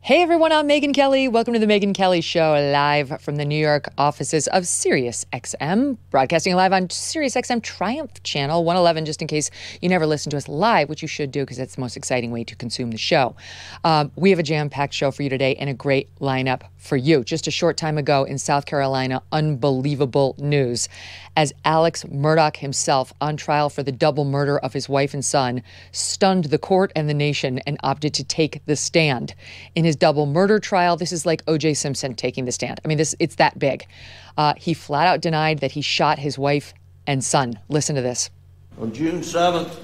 Hey everyone, I'm Megyn Kelly. Welcome to the Megyn Kelly Show, live from the New York offices of SiriusXM, broadcasting live on SiriusXM Triumph Channel 111, just in case you never listen to us live, which you should do because that's the most exciting way to consume the show. We have a jam-packed show for you today and a great lineup for you. Just a short time ago in South Carolina, unbelievable news as Alex Murdaugh himself, on trial for the double murder of his wife and son, stunned the court and the nation and opted to take the stand. In his double murder trial, this is like O.J. Simpson taking the stand. I mean, it's that big. He flat out denied that he shot his wife and son. Listen to this. On June 7th,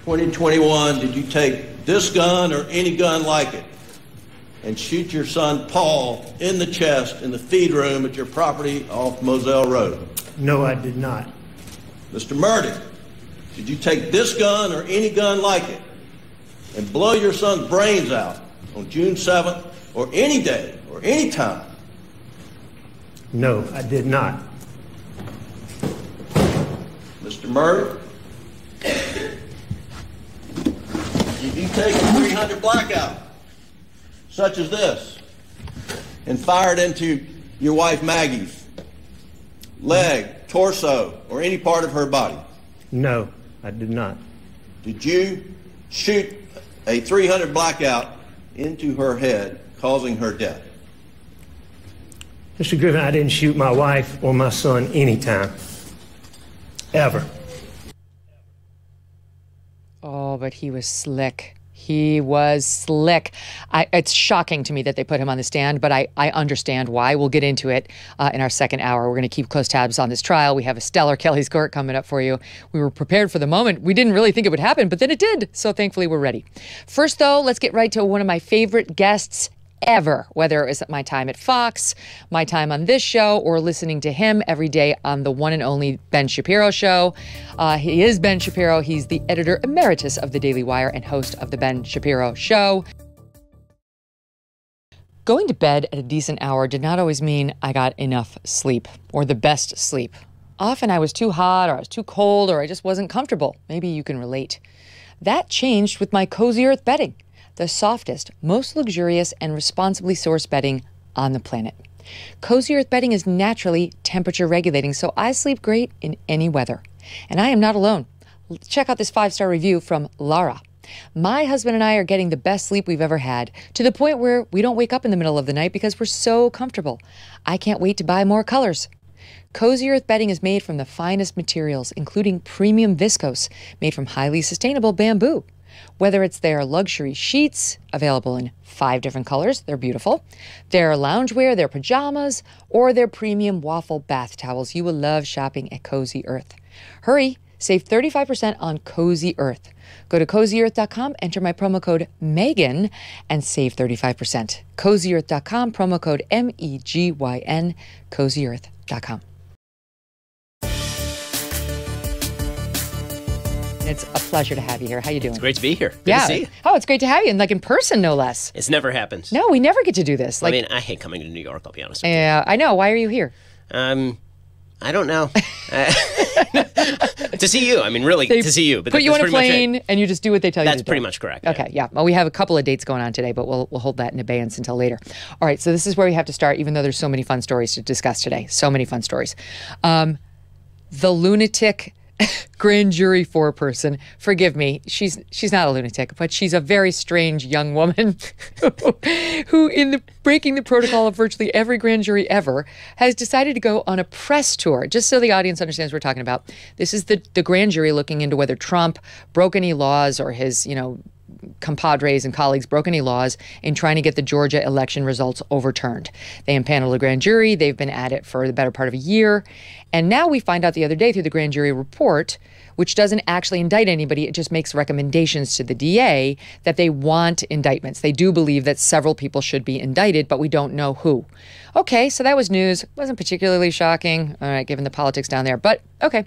2021, did you take this gun or any gun like it and shoot your son Paul in the chest in the feed room at your property off Moselle Road? No, I did not. Mr. Murdaugh, did you take this gun or any gun like it and blow your son's brains out on June 7th or any day or any time? No, I did not. Mr. Murdaugh, did you take a 300 blackout such as this and fire it into your wife Maggie's leg, torso, or any part of her body? No, I did not. Did you shoot a 300 blackout into her head, causing her death? Mr. Griffin, I didn't shoot my wife or my son anytime. Ever. Oh, but he was slick. He was slick. It's shocking to me that they put him on the stand, but I understand why. We'll get into it in our second hour. We're going to keep close tabs on this trial. We have a stellar Kelly's Court coming up for you. We were prepared for the moment. We didn't really think it would happen, but then it did. So thankfully, we're ready. First, though, let's get right to one of my favorite guests ever, whether it was my time at Fox, my time on this show, or listening to him every day on the one and only Ben Shapiro Show. He is Ben Shapiro. He's the editor emeritus of the Daily Wire and host of the Ben Shapiro Show. Going to bed at a decent hour did not always mean I got enough sleep or the best sleep. Often I was too hot or I was too cold or I just wasn't comfortable. Maybe you can relate. That changed with my Cozy Earth bedding, the softest, most luxurious, and responsibly sourced bedding on the planet. Cozy Earth bedding is naturally temperature regulating, so I sleep great in any weather. And I am not alone. Check out this 5-star review from Lara. My husband and I are getting the best sleep we've ever had, to the point where we don't wake up in the middle of the night because we're so comfortable. I can't wait to buy more colors. Cozy Earth bedding is made from the finest materials, including premium viscose, made from highly sustainable bamboo. Whether it's their luxury sheets, available in 5 different colors, they're beautiful, their loungewear, their pajamas, or their premium waffle bath towels, you will love shopping at Cozy Earth. Hurry, save 35% on Cozy Earth. Go to CozyEarth.com, enter my promo code Megyn, and save 35%. CozyEarth.com, promo code MEGYN, CozyEarth.com. It's a pleasure to have you here. How you doing? It's great to be here. Good to see you. Oh, it's great to have you, and like in person, no less. It's never happened. No, we never get to do this. I mean, I hate coming to New York, I'll be honest with Yeah, I know. Why are you here? you. I don't know. To see you. I mean, really, to see you. But put you on a pretty much plane, and you just do what they tell you to do. That's pretty much correct. Okay, yeah. Well, we have a couple of dates going on today, but we'll hold that in abeyance until later. All right, so this is where we have to start, even though there's so many fun stories to discuss today. So many fun stories. The lunatic grand jury foreperson, forgive me, she's not a lunatic, but she's a very strange young woman who in the breaking the protocol of virtually every grand jury ever, has decided to go on a press tour. Just so the audience understands what we're talking about, this is the grand jury looking into whether Trump broke any laws or his, compadres and colleagues broke any laws in trying to get the Georgia election results overturned. They impaneled a grand jury. They've been at it for the better part of a year. And now we find out the other day through the grand jury report, which doesn't actually indict anybody, it just makes recommendations to the DA that they want indictments. They do believe that several people should be indicted, but we don't know who. Okay, so that was news. Wasn't particularly shocking, all right, given the politics down there. But okay,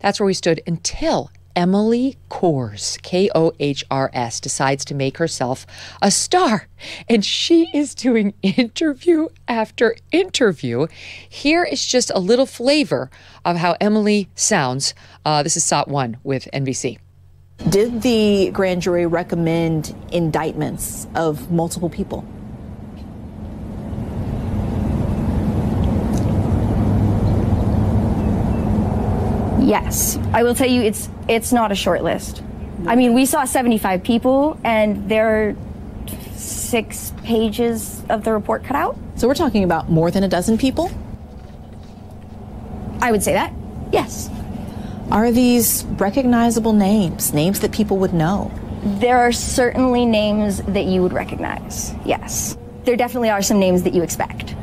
that's where we stood until Emily Kohrs, Kohrs, decides to make herself a star. And she is doing interview after interview. Here is just a little flavor of how Emily sounds. This is SOT 1 with NBC. Did the grand jury recommend indictments of multiple people? Yes. I will tell you, it's not a short list. I mean, we saw 75 people, and there are 6 pages of the report cut out. So we're talking about more than a dozen people? I would say that, yes. Are these recognizable names, names that people would know? There are certainly names that you would recognize, yes. There definitely are some names that you expect.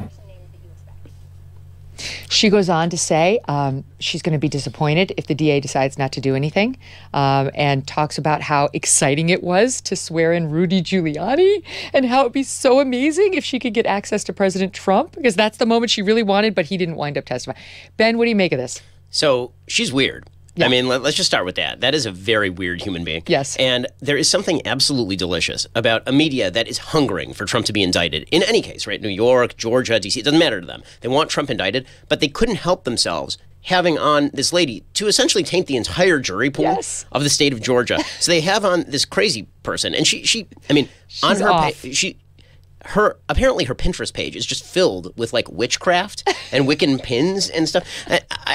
She goes on to say she's going to be disappointed if the DA decides not to do anything, and talks about how exciting it was to swear in Rudy Giuliani and how it'd be so amazing if she could get access to President Trump, because that's the moment she really wanted, but he didn't wind up testifying. Ben, what do you make of this? So she's weird. Yeah. I mean, let's just start with that. That is a very weird human being. Yes. And there is something absolutely delicious about a media that is hungering for Trump to be indicted. In any case, right? New York, Georgia, D.C., it doesn't matter to them. They want Trump indicted, but they couldn't help themselves having on this lady to essentially taint the entire jury pool Yes. of the state of Georgia. So they have on this crazy person. And she I mean, on She's her off. apparently her Pinterest page is just filled with like witchcraft and Wiccan pins and stuff.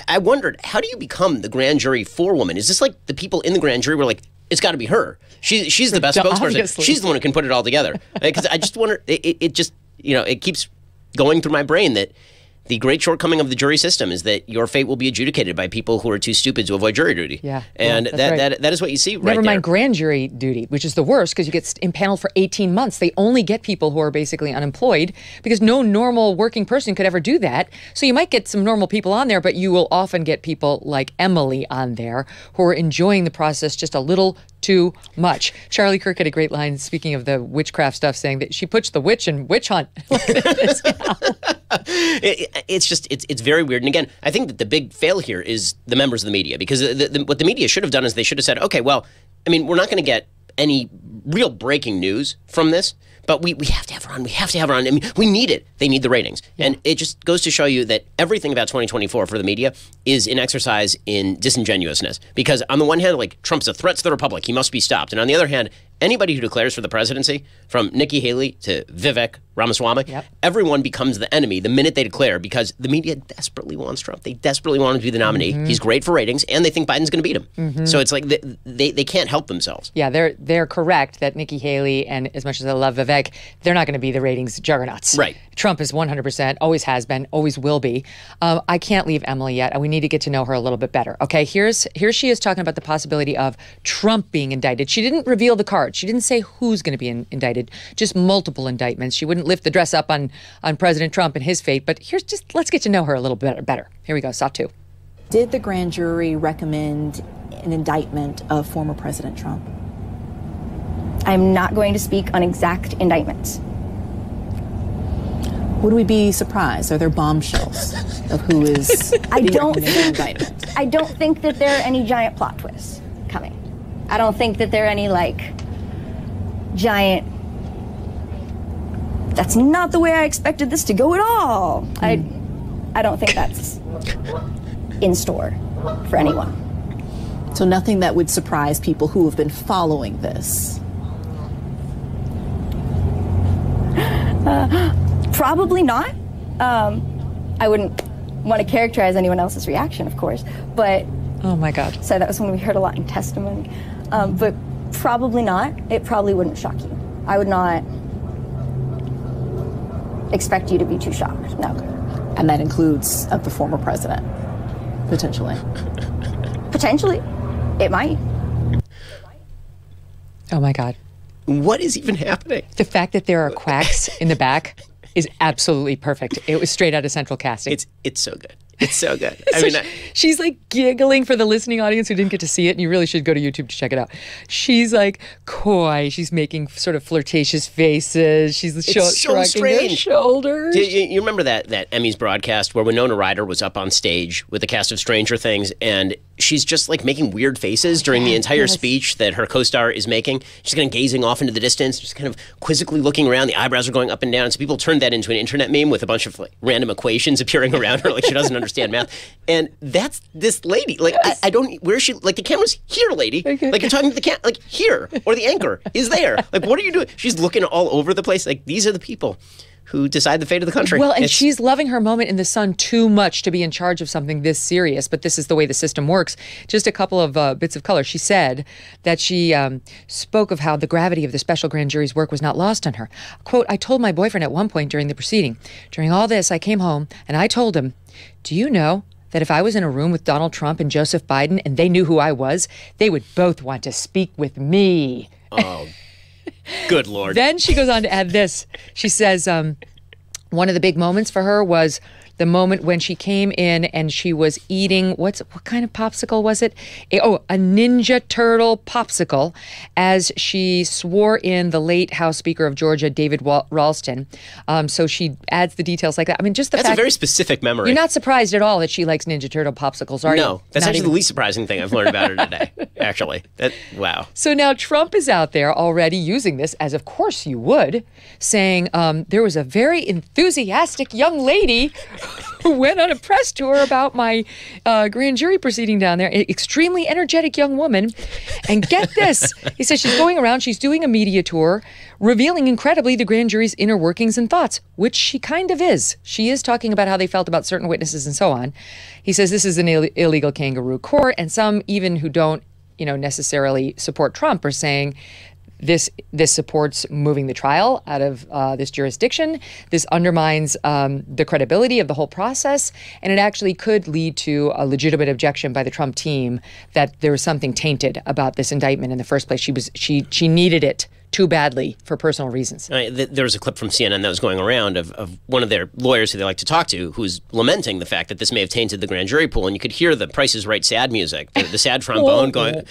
I wondered, how do you become the grand jury forewoman? Is this like the people in the grand jury were like, it's got to be her. She's the best spokesperson. Obviously. She's the one who can put it all together. Because I just wonder, it just, it keeps going through my brain that the great shortcoming of the jury system is that your fate will be adjudicated by people who are too stupid to avoid jury duty. Yeah. And Yeah, that's right. that is what you see right Never there. mind grand jury duty, which is the worst because you get impaneled for 18 months. They only get people who are basically unemployed because no normal working person could ever do that. So you might get some normal people on there, but you will often get people like Emily on there who are enjoying the process just a little too much. Charlie Kirk had a great line, speaking of the witchcraft stuff, saying that she puts the witch in witch hunt. It's very weird. And again, I think that the big fail here is the members of the media, because what the media should have done is they should have said, okay, well, I mean, we're not going to get any real breaking news from this, but we have to have her on. We have to have her on. I mean, we need it. They need the ratings. Yeah. And it just goes to show you that everything about 2024 for the media is an exercise in disingenuousness. Because on the one hand, like, Trump's a threat to the republic. He must be stopped. And on the other hand, anybody who declares for the presidency, from Nikki Haley to Vivek Ramaswamy, everyone becomes the enemy the minute they declare, because the media desperately wants Trump. They desperately want him to be the nominee. He's great for ratings, and they think Biden's going to beat him. So it's like they can't help themselves. Yeah, they're correct that Nikki Haley, and as much as I love Vivek, they're not going to be the ratings juggernauts. Right. Trump is 100%, always has been, always will be. I can't leave Emily yet, and we need to get to know her a little bit better. Okay, here she is talking about the possibility of Trump being indicted. She didn't reveal the cards. She didn't say who's going to be indicted, just multiple indictments. She wouldn't lift the dress up on President Trump and his fate, but let's get to know her a little bit better. Here we go, Stop 2. Did the grand jury recommend an indictment of former President Trump? I'm not going to speak on exact indictments. Would we be surprised? Are there bombshells of who is I don't think that there are any giant plot twists coming. I don't think that there are any, like, giant, that's not the way I expected this to go at all. I don't think that's in store for anyone. So nothing that would surprise people who have been following this? Probably not. I wouldn't want to characterize anyone else's reaction, of course, but... Oh, my God. So that was when we heard a lot in testimony. But probably not. It probably wouldn't shock you. I would not expect you to be too shocked, no. And that includes of the former president, potentially? Potentially. It might. Oh, my God. What is even happening? The fact that there are quacks in the back is absolutely perfect. It was straight out of Central Casting. It's so good. It's so good. She's like giggling for the listening audience who didn't get to see it, and you really should go to YouTube to check it out. She's like coy. She's making sort of flirtatious faces. She's shrugging her shoulders. You remember that Emmys broadcast where Winona Ryder was up on stage with the cast of Stranger Things, and she's just like making weird faces during the entire speech that her co-star is making. She's kind of gazing off into the distance, just kind of quizzically looking around. The eyebrows are going up and down. And so people turned that into an internet meme with a bunch of like random equations appearing around her, like she doesn't understand math. And that's this lady. Like I don't. Where's she? Like the camera's here, lady. Okay. Like you're talking to the like here, or the anchor is there. Like what are you doing? She's looking all over the place. Like these are the people who decide the fate of the country. Well, and she's loving her moment in the sun too much to be in charge of something this serious, but this is the way the system works. Just a couple of bits of color. She said that she spoke of how the gravity of the special grand jury's work was not lost on her. Quote, I told my boyfriend at one point during the proceeding, during all this, I came home and I told him, do you know that if I was in a room with Donald Trump and Joseph Biden and they knew who I was, they would both want to speak with me. Oh, good Lord. Then she goes on to add this. She says one of the big moments for her was the moment when she came in and she was eating, what kind of popsicle was it? A Ninja Turtle popsicle, as she swore in the late House Speaker of Georgia, David Ralston. So she adds the details like that. I mean, just the That's fact... a very specific memory. You're not surprised at all that she likes Ninja Turtle popsicles, are you? No, that's Not actually even... the least surprising thing I've learned about her today, actually. Wow. So now Trump is out there already using this, as of course you would, saying there was a very enthusiastic young lady who went on a press tour about my grand jury proceeding down there. An extremely energetic young woman. And get this, he says she's going around, she's doing a media tour, revealing incredibly the grand jury's inner workings and thoughts, which she kind of is. She is talking about how they felt about certain witnesses and so on. He says this is an illegal kangaroo court, and some even who don't, necessarily support Trump are saying this supports moving the trial out of this jurisdiction. This undermines the credibility of the whole process, and it actually could lead to a legitimate objection by the Trump team that there was something tainted about this indictment in the first place. She needed it too badly for personal reasons. There was a clip from CNN that was going around of one of their lawyers who they like to talk to who's lamenting the fact that this may have tainted the grand jury pool, and you could hear the Price is Right sad music, the sad trombone going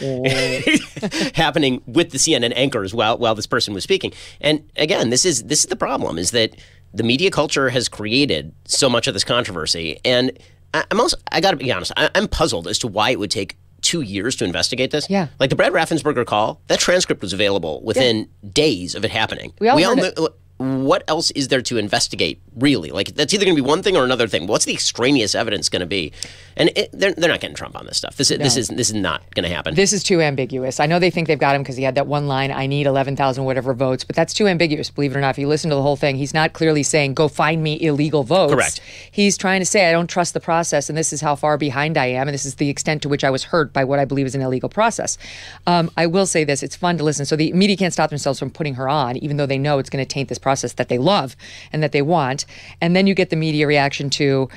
happening with the CNN anchors while this person was speaking. And again, this is the problem, is that the media culture has created so much of this controversy. And I got to be honest, I'm puzzled as to why it would take 2 years to investigate this. Yeah. Like the Brad Raffensperger call, that transcript was available within days of it happening. We all heard it. What else is there to investigate, really? Like, that's either going to be one thing or another thing. What's the extraneous evidence going to be? And they're not getting Trump on this stuff. This is not going to happen. This is too ambiguous. I know they think they've got him because he had that one line, I need 11,000 whatever votes, but that's too ambiguous, believe it or not. If you listen to the whole thing, he's not clearly saying, go find me illegal votes. Correct. He's trying to say, I don't trust the process, and this is how far behind I am, and this is the extent to which I was hurt by what I believe is an illegal process. I will say this, it's fun to listen. So the media can't stop themselves from putting her on, even though they know it's going to taint this process that they love and that they want. And then you get the media reaction to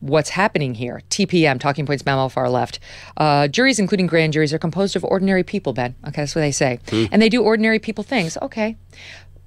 what's happening here. TPM, Talking Points Memo, far left. Juries, including grand juries, are composed of ordinary people, Ben. Okay, that's what they say. And they do ordinary people things. Okay.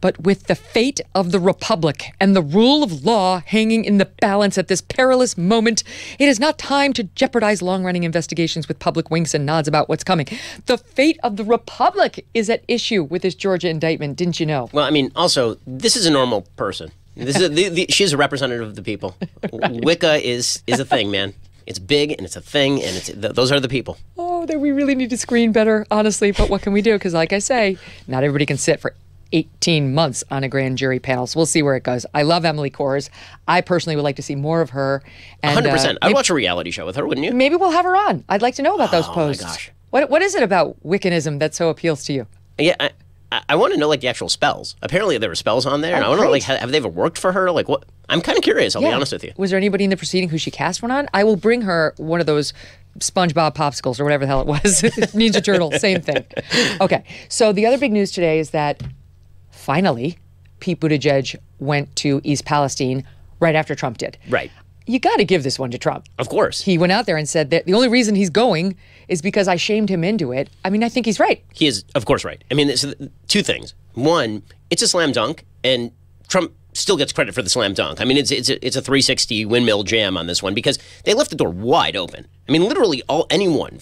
But with the fate of the republic and the rule of law hanging in the balance at this perilous moment, it is not time to jeopardize long-running investigations with public winks and nods about what's coming. The fate of the republic is at issue with this Georgia indictment, didn't you know? Well, I mean, also, this is a normal person. This is she's a representative of the people. Right. Wicca is a thing, man. It's big and it's a thing, and those are the people. Oh, we really need to screen better, honestly. But what can we do? Because like I say, not everybody can sit for 18 months on a grand jury panel. So we'll see where it goes. I love Emily Kohrs. I personally would like to see more of her. And, 100%. I'd watch a reality show with her, wouldn't you? Maybe we'll have her on. I'd like to know about those posts. Oh, my gosh. What is it about Wiccanism that so appeals to you? Yeah, I want to know, like, the actual spells. Apparently there were spells on there. And I want to know, like, have they ever worked for her? Like, what? I'm kind of curious, I'll be honest with you. Was there anybody in the proceeding who she cast one on? I will bring her one of those SpongeBob popsicles or whatever the hell it was. Ninja Turtle, same thing. Okay, so the other big news today is that finally, Pete Buttigieg went to East Palestine right after Trump did. Right. You got to give this one to Trump. Of course. He went out there and said that the only reason he's going is because I shamed him into it. I mean, I think he's right. He is, of course, right. I mean, it's two things. One, it's a slam dunk, and Trump still gets credit for the slam dunk. I mean, it's a 360 windmill jam on this one because they left the door wide open. I mean, literally anyone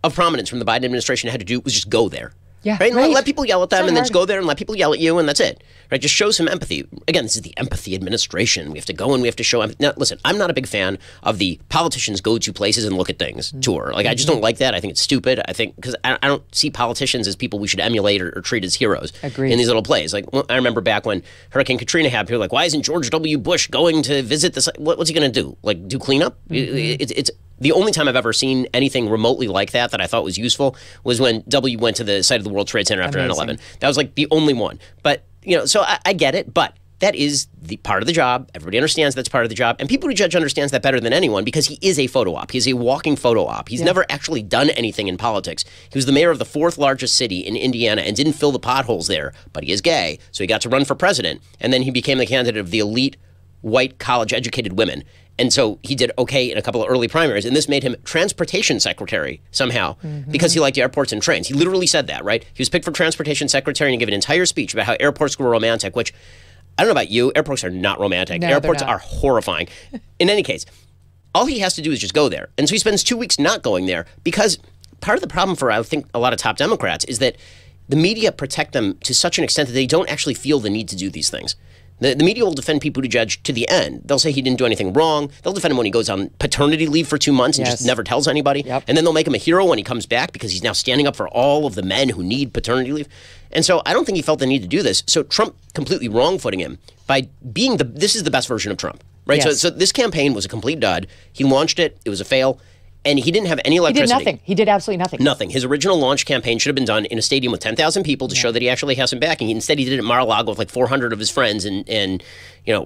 of prominence from the Biden administration had to do was just go there. Yeah, right? right. Let people yell at them, It's and then not just go there and let people yell at you, and that's it. Right? Just show some empathy. Again, this is the empathy administration. We have to go and we have to show empathy. Now, listen, I'm not a big fan of the politicians go to places and look at things tour. Like, I just don't like that. I think it's stupid. I think because I don't see politicians as people we should emulate or treat as heroes. Agreed. In these little plays. Like, I remember back when Hurricane Katrina happened, people were like, why isn't George W. Bush going to visit this? What's he going to do? Like, do cleanup? It's the only time I've ever seen anything remotely like that I thought was useful was when W went to the site of the World Trade Center after 9/11. That was like the only one. But, so I get it, but that is the part of the job. Everybody understands that's part of the job. And Pete Buttigieg understands that better than anyone because he is a photo op. He's a walking photo op. He's never actually done anything in politics. He was the mayor of the 4th largest city in Indiana and didn't fill the potholes there, but he is gay, so he got to run for president. And then he became the candidate of the elite white college-educated women. And so he did okay in a couple of early primaries, and this made him transportation secretary somehow because he liked airports and trains. He literally said that, right? He was picked for transportation secretary and gave an entire speech about how airports were romantic, which I don't know about you. Airports are not romantic. No, airports they're not. are horrifying. In any case, all he has to do is just go there. And so he spends 2 weeks not going there because part of the problem for, I think, a lot of top Democrats is that the media protect them to such an extent that they don't actually feel the need to do these things. The media will defend Pete Buttigieg to the end. They'll say he didn't do anything wrong. They'll defend him when he goes on paternity leave for 2 months and just never tells anybody. Yep. And then they'll make him a hero when he comes back because he's now standing up for all of the men who need paternity leave. And so I don't think he felt the need to do this. So Trump completely wrong-footing him by being this is the best version of Trump, right? Yes. So this campaign was a complete dud. He launched it. It was a fail. And he didn't have any He electricity. did nothing. He did absolutely nothing. Nothing. His original launch campaign should have been done in a stadium with 10,000 people to show that he actually has some backing. Instead, he did it at Mar-a-Lago with like 400 of his friends and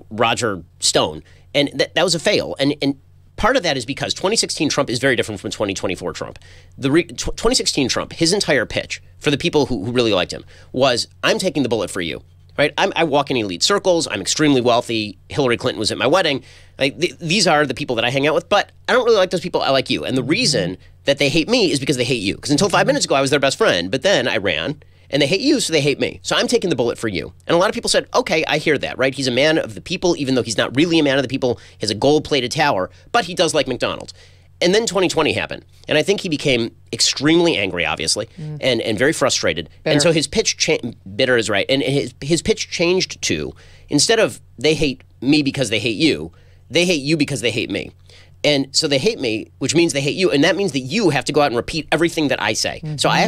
Roger Stone. And that was a fail. And part of that is because 2016 Trump is very different from 2024 Trump. 2016 Trump, his entire pitch for the people who really liked him was, I'm taking the bullet for you. Right? I walk in elite circles. I'm extremely wealthy. Hillary Clinton was at my wedding. Like these are the people that I hang out with, but I don't really like those people. I like you. And the reason that they hate me is because they hate you. Because until 5 minutes ago, I was their best friend. But then I ran, and they hate you, so they hate me. So I'm taking the bullet for you. And a lot of people said, okay, I hear that, right? He's a man of the people, even though he's not really a man of the people. He has a gold-plated tower, but he does like McDonald's. And then 2020 happened. And I think he became extremely angry, obviously, and very frustrated. Bitter. And so his pitch, bitter is right, and his pitch changed to, instead of they hate me because they hate you because they hate me. And so they hate me, which means they hate you, and that means that you have to go out and repeat everything that I say. So I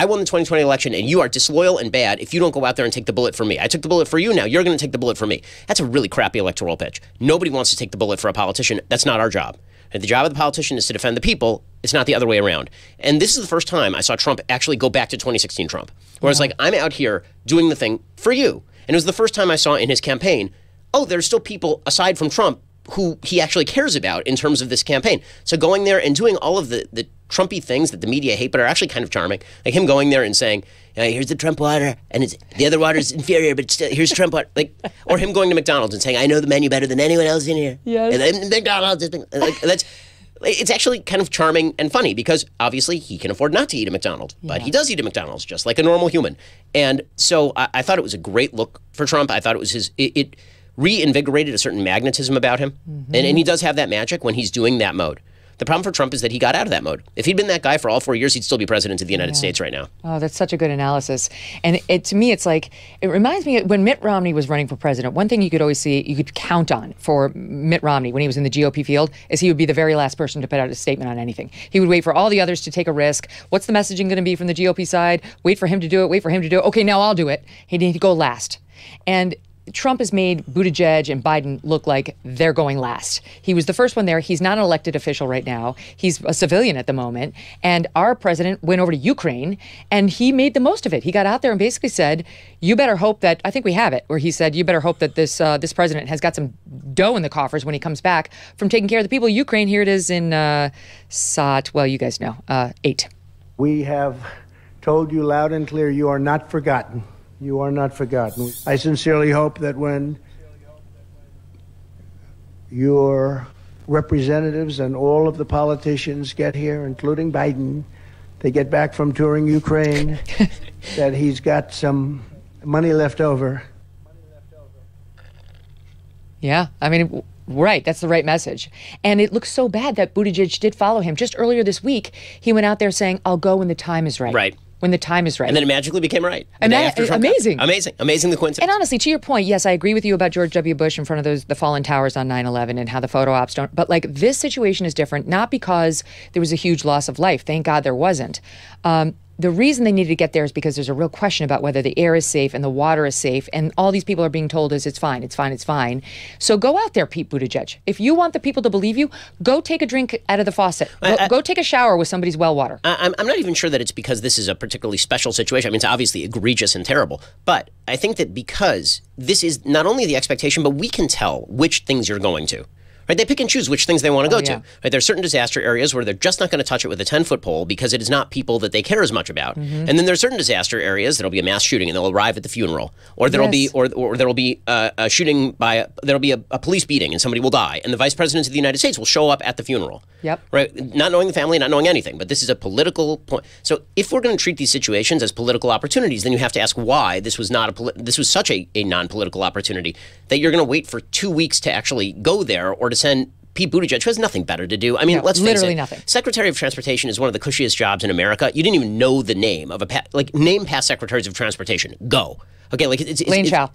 won the 2020 election, and you are disloyal and bad if you don't go out there and take the bullet for me. I took the bullet for you, now you're going to take the bullet for me. That's a really crappy electoral pitch. Nobody wants to take the bullet for a politician. That's not our job. And the job of the politician is to defend the people. It's not the other way around. And this is the first time I saw Trump actually go back to 2016 Trump, where it's like, I'm out here doing the thing for you. And it was the first time I saw in his campaign, there's still people aside from Trump who he actually cares about in terms of this campaign. So going there and doing all of the Trumpy things that the media hate but are actually kind of charming, like him going there and saying, here's the Trump water, and the other water is inferior, but still, here's Trump water. Or him going to McDonald's and saying, I know the menu better than anyone else in here. Yes. And then McDonald's, it's actually kind of charming and funny because obviously he can afford not to eat at McDonald's, but he does eat at McDonald's just like a normal human. And so I thought it was a great look for Trump. I thought it was it reinvigorated a certain magnetism about him. And he does have that magic when he's doing that mode. The problem for Trump is that he got out of that mode. If he'd been that guy for all 4 years, he'd still be president of the United States right now. Oh, that's such a good analysis. And to me, it's like, it reminds me when Mitt Romney was running for president, one thing you could always see, you could count on for Mitt Romney when he was in the GOP field is he would be the very last person to put out a statement on anything. He would wait for all the others to take a risk. What's the messaging going to be from the GOP side? Wait for him to do it, wait for him to do it. Okay, now I'll do it. He'd need to go last. And Trump has made Buttigieg and Biden look like they're going last. He was the first one there. He's not an elected official right now. He's a civilian at the moment. And our president went over to Ukraine and he made the most of it. He got out there and basically said, you better hope that, I think we have it, where he said, you better hope that this president has got some dough in the coffers when he comes back from taking care of the people of Ukraine. Here it is in SOT, well, you guys know, 8. We have told you loud and clear, you are not forgotten. You are not forgotten. I sincerely hope that when your representatives and all of the politicians get here, including Biden, they get back from touring Ukraine, that he's got some money left over. Yeah, I mean, right. That's the right message. And it looks so bad that Buttigieg did follow him. Just earlier this week, he went out there saying, I'll go when the time is right. Right. when the time is right. And then it magically became right. And the day that- after Trump got- amazing. Amazing the coincidence. And honestly, to your point, yes, I agree with you about George W. Bush in front of the fallen towers on 9/11 and how the photo ops don't. But like this situation is different, not because there was a huge loss of life. Thank God there wasn't. The reason they needed to get there is because there's a real question about whether the air is safe and the water is safe. And all these people are being told is it's fine, it's fine, it's fine. So go out there, Pete Buttigieg. If you want the people to believe you, go take a drink out of the faucet. Go take a shower with somebody's well water. I'm not even sure that it's because this is a particularly special situation. I mean, it's obviously egregious and terrible. But I think that because this is not only the expectation, but we can tell which things you're going to. Right? They pick and choose which things they want to go to. Right? There are certain disaster areas where they're just not going to touch it with a 10-foot pole because it is not people that they care as much about. And then there are certain disaster areas that'll be a mass shooting and they'll arrive at the funeral, or there'll be or there'll be a shooting by there'll be a police beating and somebody will die, and the vice president of the United States will show up at the funeral. Yep. Right? Not knowing the family, not knowing anything, but this is a political point. So if we're going to treat these situations as political opportunities, then you have to ask why this was not this was such a non-political opportunity that you're going to wait for 2 weeks to actually go there or to send Pete Buttigieg, who has nothing better to do. I mean, let's face it. Literally nothing. Secretary of Transportation is one of the cushiest jobs in America. You didn't even know the name of name past secretaries of transportation. Go. Okay, like it's Lane Chow.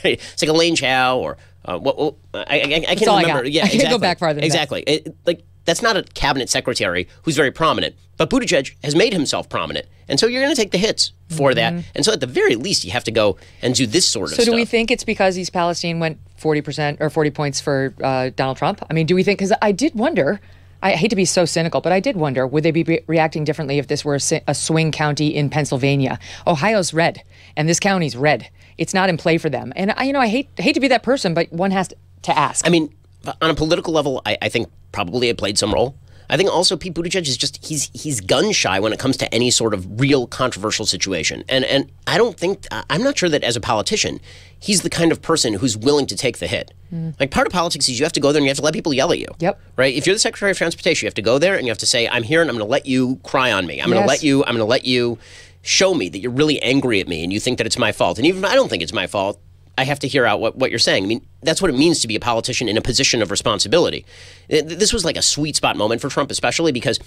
It's like a Lane Chow or I can't all I remember. got. Yeah, I can't exactly. go back farther than that. Exactly. Like that's not a cabinet secretary who's very prominent, but Buttigieg has made himself prominent, and so you're going to take the hits for that. And so at the very least, you have to go and do this sort of stuff. So do we think it's because East Palestine went 40% or 40 points for Donald Trump? I mean, do we think, because I did wonder, I hate to be so cynical, but I did wonder, would they be reacting differently if this were a swing county in Pennsylvania? Ohio's red, and this county's red. It's not in play for them. And I hate to be that person, but one has to ask. I mean, on a political level, I think probably it played some role. I think also Pete Buttigieg is just he's gun shy when it comes to any sort of real controversial situation, and I'm not sure that as a politician he's the kind of person who's willing to take the hit. Like part of politics is you have to go there and you have to let people yell at you. Yep. Right. If you're the Secretary of Transportation, you have to go there and you have to say, "I'm here and I'm going to let you cry on me. I'm going to let you show me that you're really angry at me and you think that it's my fault. And even if I don't think it's my fault, I have to hear out what you're saying." I mean, that's what it means to be a politician in a position of responsibility. This was like a sweet spot moment for Trump, especially because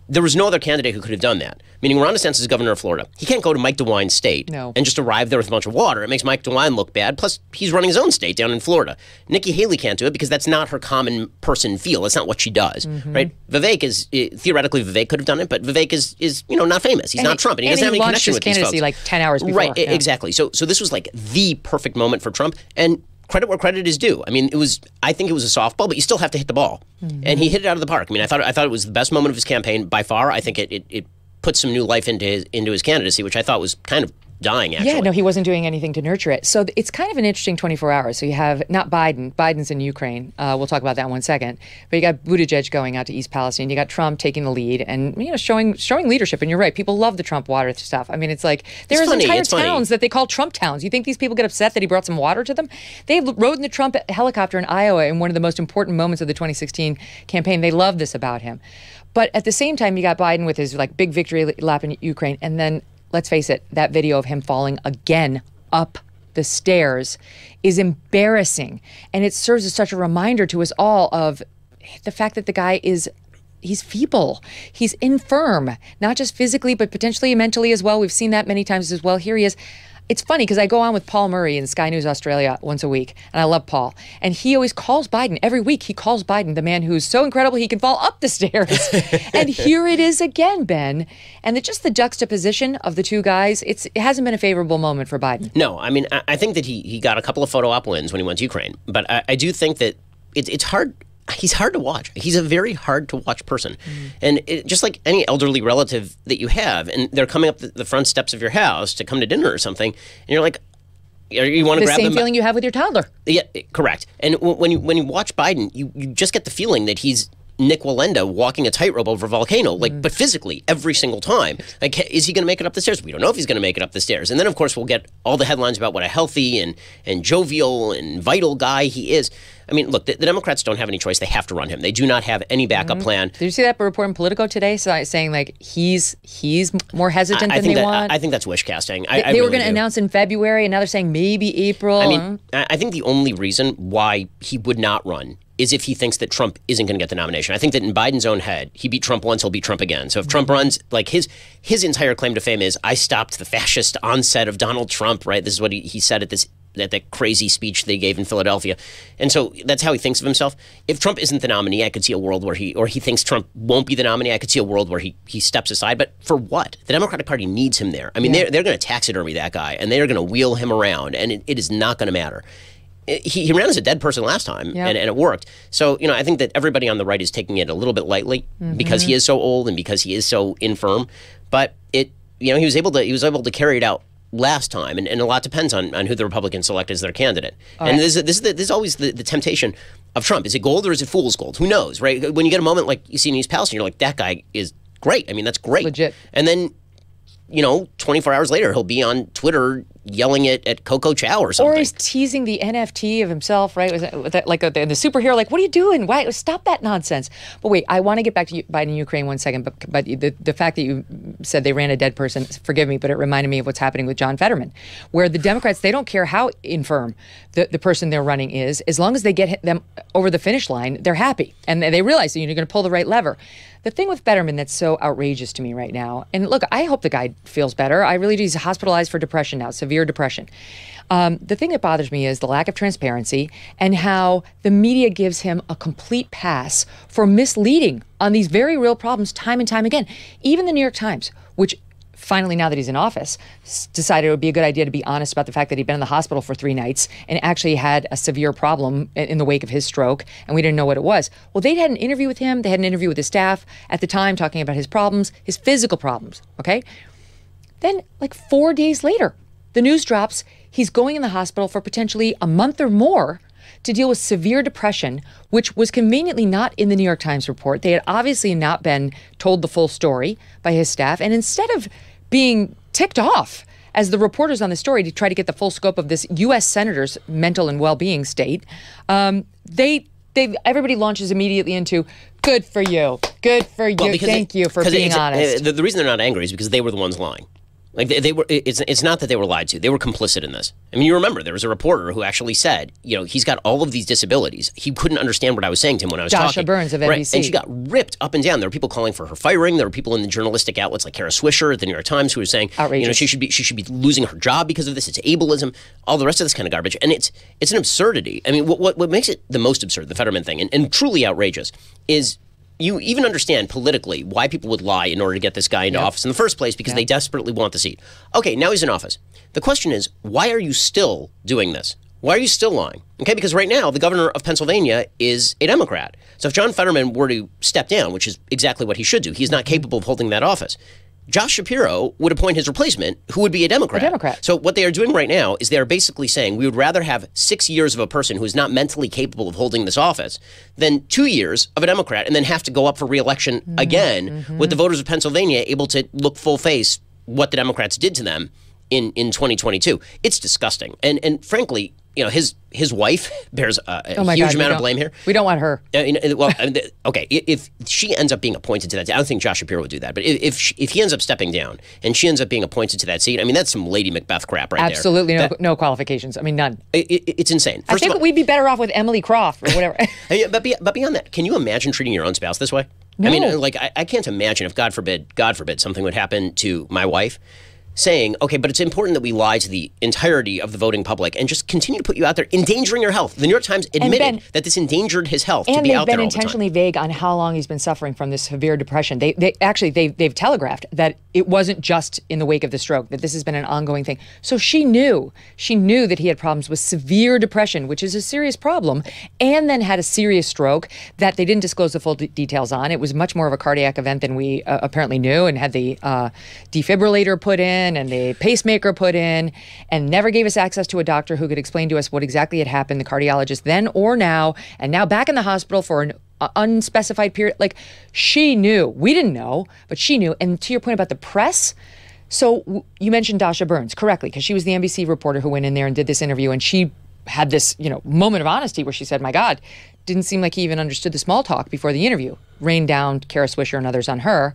there was no other candidate who could have done that. Meaning Ron DeSantis is governor of Florida. He can't go to Mike DeWine's state and just arrive there with a bunch of water. It makes Mike DeWine look bad. Plus, he's running his own state down in Florida. Nikki Haley can't do it because that's not her common person feel. That's not what she does, right? Vivek is, theoretically, Vivek could have done it, but Vivek is not famous. He's not Trump, and he doesn't have any connection with these folks. He launched his candidacy like 10 hours before. Right, exactly. So this was like the perfect moment for Trump, and credit where credit is due. I mean, I think it was a softball, but you still have to hit the ball. And he hit it out of the park. I mean, I thought it was the best moment of his campaign by far. I think it put some new life into his candidacy, which I thought was kind of dying, actually. Yeah, no, he wasn't doing anything to nurture it. So it's kind of an interesting 24 hours. So you have not Biden. Biden's in Ukraine. We'll talk about that in one second. But you got Buttigieg going out to East Palestine. You got Trump taking the lead and showing leadership. And you're right. People love the Trump water stuff. I mean, it's like there's entire towns that they call Trump towns. You think these people get upset that he brought some water to them? They rode in the Trump helicopter in Iowa in one of the most important moments of the 2016 campaign. They love this about him. But at the same time, you got Biden with his like big victory lap in Ukraine, and then let's face it, that video of him falling again up the stairs is embarrassing. And it serves as such a reminder to us all of the fact that the guy he's feeble. He's infirm, not just physically, but potentially mentally as well. We've seen that many times as well. Here he is. It's funny because I go on with Paul Murray in Sky News Australia once a week, and I love Paul. And he always calls Biden. Every week he calls Biden the man who's so incredible he can fall up the stairs. And here it is again, Ben. And just the juxtaposition of the two guys, it hasn't been a favorable moment for Biden. No, I mean, I think that he got a couple of photo op wins when he went to Ukraine. But I do think that it's hard. He's hard to watch. He's a very hard to watch person. And just like any elderly relative that you have, and they're coming up the front steps of your house to come to dinner or something, and you're like, you want to grab them. The same feeling you have with your toddler. Yeah, correct. And when you watch Biden, you just get the feeling that he's Nick Wallenda walking a tightrope over a volcano, but physically every single time. Like, is he going to make it up the stairs? We don't know if he's going to make it up the stairs. And then, of course, we'll get all the headlines about what a healthy and jovial and vital guy he is. I mean, look, the Democrats don't have any choice. They have to run him. They do not have any backup plan. Did you see that report in Politico today saying like he's more hesitant than they want? I think that's wish casting. They were going to announce in February, and now they're saying maybe April. I mean, I think the only reason why he would not run is if he thinks that Trump isn't going to get the nomination. I think that in Biden's own head, he beat Trump once, he'll beat Trump again. So if Trump runs, like his entire claim to fame is, I stopped the fascist onset of Donald Trump, right? This is what he said at that crazy speech they gave in Philadelphia. And so that's how he thinks of himself. If Trump isn't the nominee, I could see a world where he thinks Trump won't be the nominee. I could see a world where he steps aside. But for what? The Democratic Party needs him there. I mean, they're going to taxidermy that guy, and they're going to wheel him around, and it is not going to matter. He ran as a dead person last time, and it worked. So, I think that everybody on the right is taking it a little bit lightly because he is so old and because he is so infirm. But he was able to carry it out last time, and a lot depends on who the Republicans select as their candidate. And this is always the temptation of Trump. Is it gold or is it fool's gold? Who knows, right? When you get a moment like you see in East Palestine, you're like, that guy is great. I mean, that's great. Legit. And then 24 hours later, he'll be on Twitter yelling at Coco Chow or something. Or he's teasing the NFT of himself, right? Was that like the superhero? Like, what are you doing? Why stop that nonsense? But wait, I want to get back to Biden and Ukraine one second. But the fact that you said they ran a dead person, forgive me, but it reminded me of what's happening with John Fetterman, where the Democrats, they don't care how infirm the person they're running is, as long as they get them over the finish line, they're happy, and they realize that you're going to pull the right lever. The thing with Fetterman that's so outrageous to me right now, and look, I hope the guy feels better. I really do. He's hospitalized for depression now, severe depression. The thing that bothers me is the lack of transparency and how the media gives him a complete pass for misleading on these very real problems time and time again. Even the New York Times, which finally, now that he's in office, decided it would be a good idea to be honest about the fact that he'd been in the hospital for 3 nights and actually had a severe problem in the wake of his stroke, and we didn't know what it was. Well, they had an interview with him. They had an interview with his staff at the time talking about his problems, his physical problems, okay? Then, like 4 days later, the news drops he's going in the hospital for potentially a month or more to deal with severe depression, which was conveniently not in the New York Times report. They had obviously not been told the full story by his staff, and instead of being ticked off as the reporters on the story to try to get the full scope of this U.S. senator's mental and well-being state, everybody launches immediately into, good for you, thank you for being honest. The reason they're not angry is because they were the ones lying. Like they were. It's not that they were lied to. They were complicit in this. I mean, you remember there was a reporter who actually said, he's got all of these disabilities. He couldn't understand what I was saying to him when I was talking. Dasha Burns of NBC. Right. And she got ripped up and down. There were people calling for her firing. There were people in the journalistic outlets like Kara Swisher at the New York Times who were saying, outrageous. she should be losing her job because of this. It's ableism. All the rest of this kind of garbage. And it's an absurdity. I mean, what makes it the most absurd, the Fetterman thing, and truly outrageous, is you even understand politically why people would lie in order to get this guy into office in the first place, because they desperately want the seat. Okay, now he's in office. The question is, why are you still doing this? Why are you still lying? Okay, because right now the governor of Pennsylvania is a Democrat. So if John Fetterman were to step down, which is exactly what he should do, he's not capable of holding that office. Josh Shapiro would appoint his replacement, who would be a Democrat. So what they are doing right now is they are basically saying we would rather have 6 years of a person who is not mentally capable of holding this office than 2 years of a Democrat and then have to go up for re-election again with the voters of Pennsylvania able to look full face what the Democrats did to them in 2022. It's disgusting. And frankly, his wife bears a huge amount of blame here. We don't want her. Okay, if she ends up being appointed to that, I don't think Josh Shapiro would do that. But if he ends up stepping down and she ends up being appointed to that seat, I mean, that's some Lady Macbeth crap right Absolutely there. No qualifications. I mean, none. It's insane. I think we'd be better off with Emily Croft or whatever. But beyond that, can you imagine treating your own spouse this way? No. I mean, I can't imagine if, God forbid, something would happen to my wife, saying, okay, but it's important that we lie to the entirety of the voting public and just continue to put you out there, endangering your health. The New York Times admitted that this endangered his health to be out there all the time. And they've been intentionally vague on how long he's been suffering from this severe depression. They've telegraphed that it wasn't just in the wake of the stroke, that this has been an ongoing thing. So she knew that he had problems with severe depression, which is a serious problem, and then had a serious stroke that they didn't disclose the full details on. It was much more of a cardiac event than we apparently knew, and had the defibrillator put in and the pacemaker put in, and never gave us access to a doctor who could explain to us what exactly had happened, the cardiologist then or now, and now back in the hospital for an unspecified period. Like, she knew. We didn't know, but she knew. And to your point about the press, so you mentioned Dasha Burns correctly, because she was the NBC reporter who went in there and did this interview, and she had this, moment of honesty where she said, my God, didn't seem like he even understood the small talk before the interview. Rained down Kara Swisher and others on her.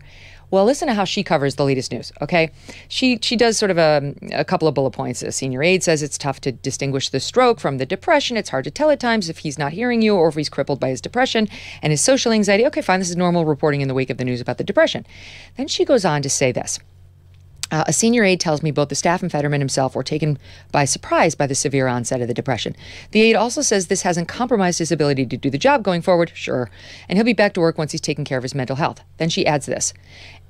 Well, listen to how she covers the latest news, okay? She does sort of a couple of bullet points. A senior aide says it's tough to distinguish the stroke from the depression. It's hard to tell at times if he's not hearing you or if he's crippled by his depression and his social anxiety. Okay, fine, this is normal reporting in the wake of the news about the depression. Then she goes on to say this. A senior aide tells me both the staff and Fetterman himself were taken by surprise by the severe onset of the depression. The aide also says this hasn't compromised his ability to do the job going forward, sure, and he'll be back to work once he's taken care of his mental health. Then she adds this.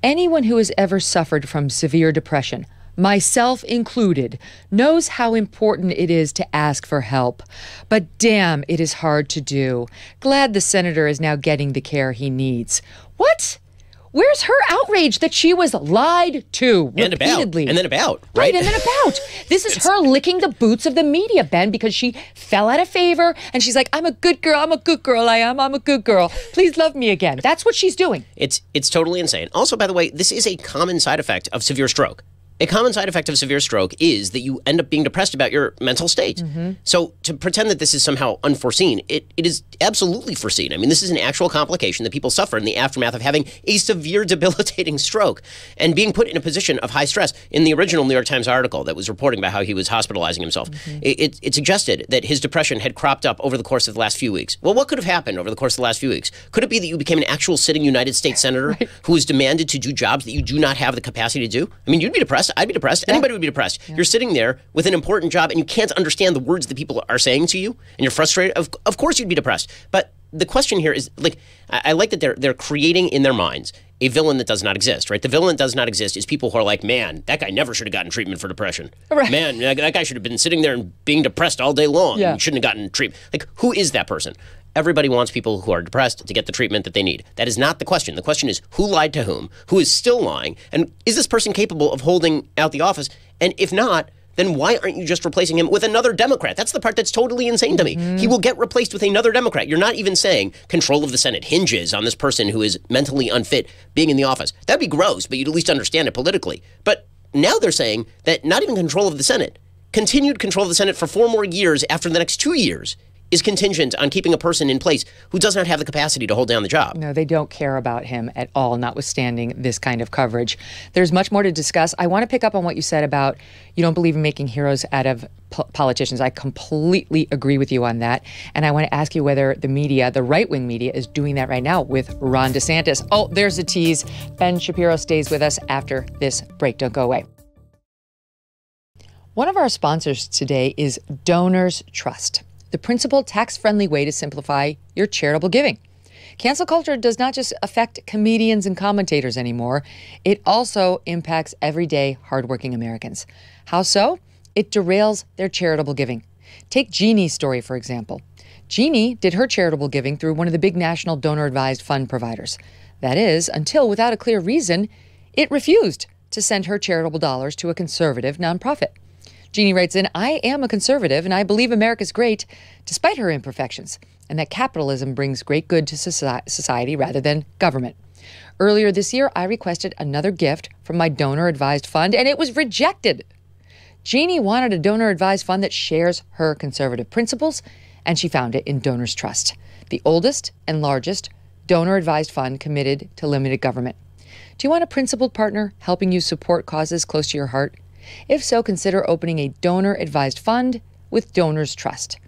Anyone who has ever suffered from severe depression, myself included, knows how important it is to ask for help. But damn, it is hard to do. Glad the senator is now getting the care he needs. What? Where's her outrage that she was lied to repeatedly? And then about, right? And then about. This is her licking the boots of the media, Ben, because she fell out of favor and she's like, I'm a good girl, I'm a good girl, I'm a good girl. Please love me again. That's what she's doing. It's totally insane. Also, by the way, this is a common side effect of severe stroke. A common side effect of severe stroke is that you end up being depressed about your mental state. So to pretend that this is somehow unforeseen, it is absolutely foreseen. I mean, this is an actual complication that people suffer in the aftermath of having a severe debilitating stroke and being put in a position of high stress. In the original New York Times article that was reporting about how he was hospitalizing himself, it suggested that his depression had cropped up over the course of the last few weeks. Well, what could have happened over the course of the last few weeks? Could it be that you became an actual sitting United States senator who was demanded to do jobs that you do not have the capacity to do? I mean, you'd be depressed. I'd be depressed. Anybody would be depressed. You're sitting there with an important job and you can't understand the words that people are saying to you and you're frustrated. Of course you'd be depressed. But the question here is, like, I like that they're creating in their minds a villain that does not exist, right? The villain that does not exist is people who are like, man, that guy never should have gotten treatment for depression. Right. Man, that guy should have been sitting there and being depressed all day long. Yeah. He shouldn't have gotten treatment. Like, who is that person? Everybody wants people who are depressed to get the treatment that they need. That is not the question. The question is who lied to whom, who is still lying, and is this person capable of holding out the office? And if not, then why aren't you just replacing him with another Democrat? That's the part that's totally insane to me. He will get replaced with another Democrat. You're not even saying control of the Senate hinges on this person who is mentally unfit being in the office. That'd be gross, but you'd at least understand it politically. But now they're saying that not even control of the Senate, continued control of the Senate for 4 more years after the next 2 years is contingent on keeping a person in place who does not have the capacity to hold down the job. No, they don't care about him at all, notwithstanding this kind of coverage. There's much more to discuss. I want to pick up on what you said about you don't believe in making heroes out of politicians. I completely agree with you on that. And I want to ask you whether the media, the right-wing media, is doing that right now with Ron DeSantis. Oh, there's a tease. Ben Shapiro stays with us after this break. Don't go away. One of our sponsors today is Donors Trust, the principled, tax-friendly way to simplify your charitable giving. Cancel culture does not just affect comedians and commentators anymore. It also impacts everyday, hardworking Americans. How so? It derails their charitable giving. Take Jeannie's story, for example. Jeannie did her charitable giving through one of the big national donor-advised fund providers. That is, until, without a clear reason, it refused to send her charitable dollars to a conservative nonprofit. Jeannie writes in, I am a conservative and I believe America's great despite her imperfections and that capitalism brings great good to society rather than government. Earlier this year, I requested another gift from my donor-advised fund and it was rejected. Jeannie wanted a donor-advised fund that shares her conservative principles and she found it in Donors Trust, the oldest and largest donor-advised fund committed to limited government. Do you want a principled partner helping you support causes close to your heart? If so, consider opening a donor-advised fund with Donors Trust.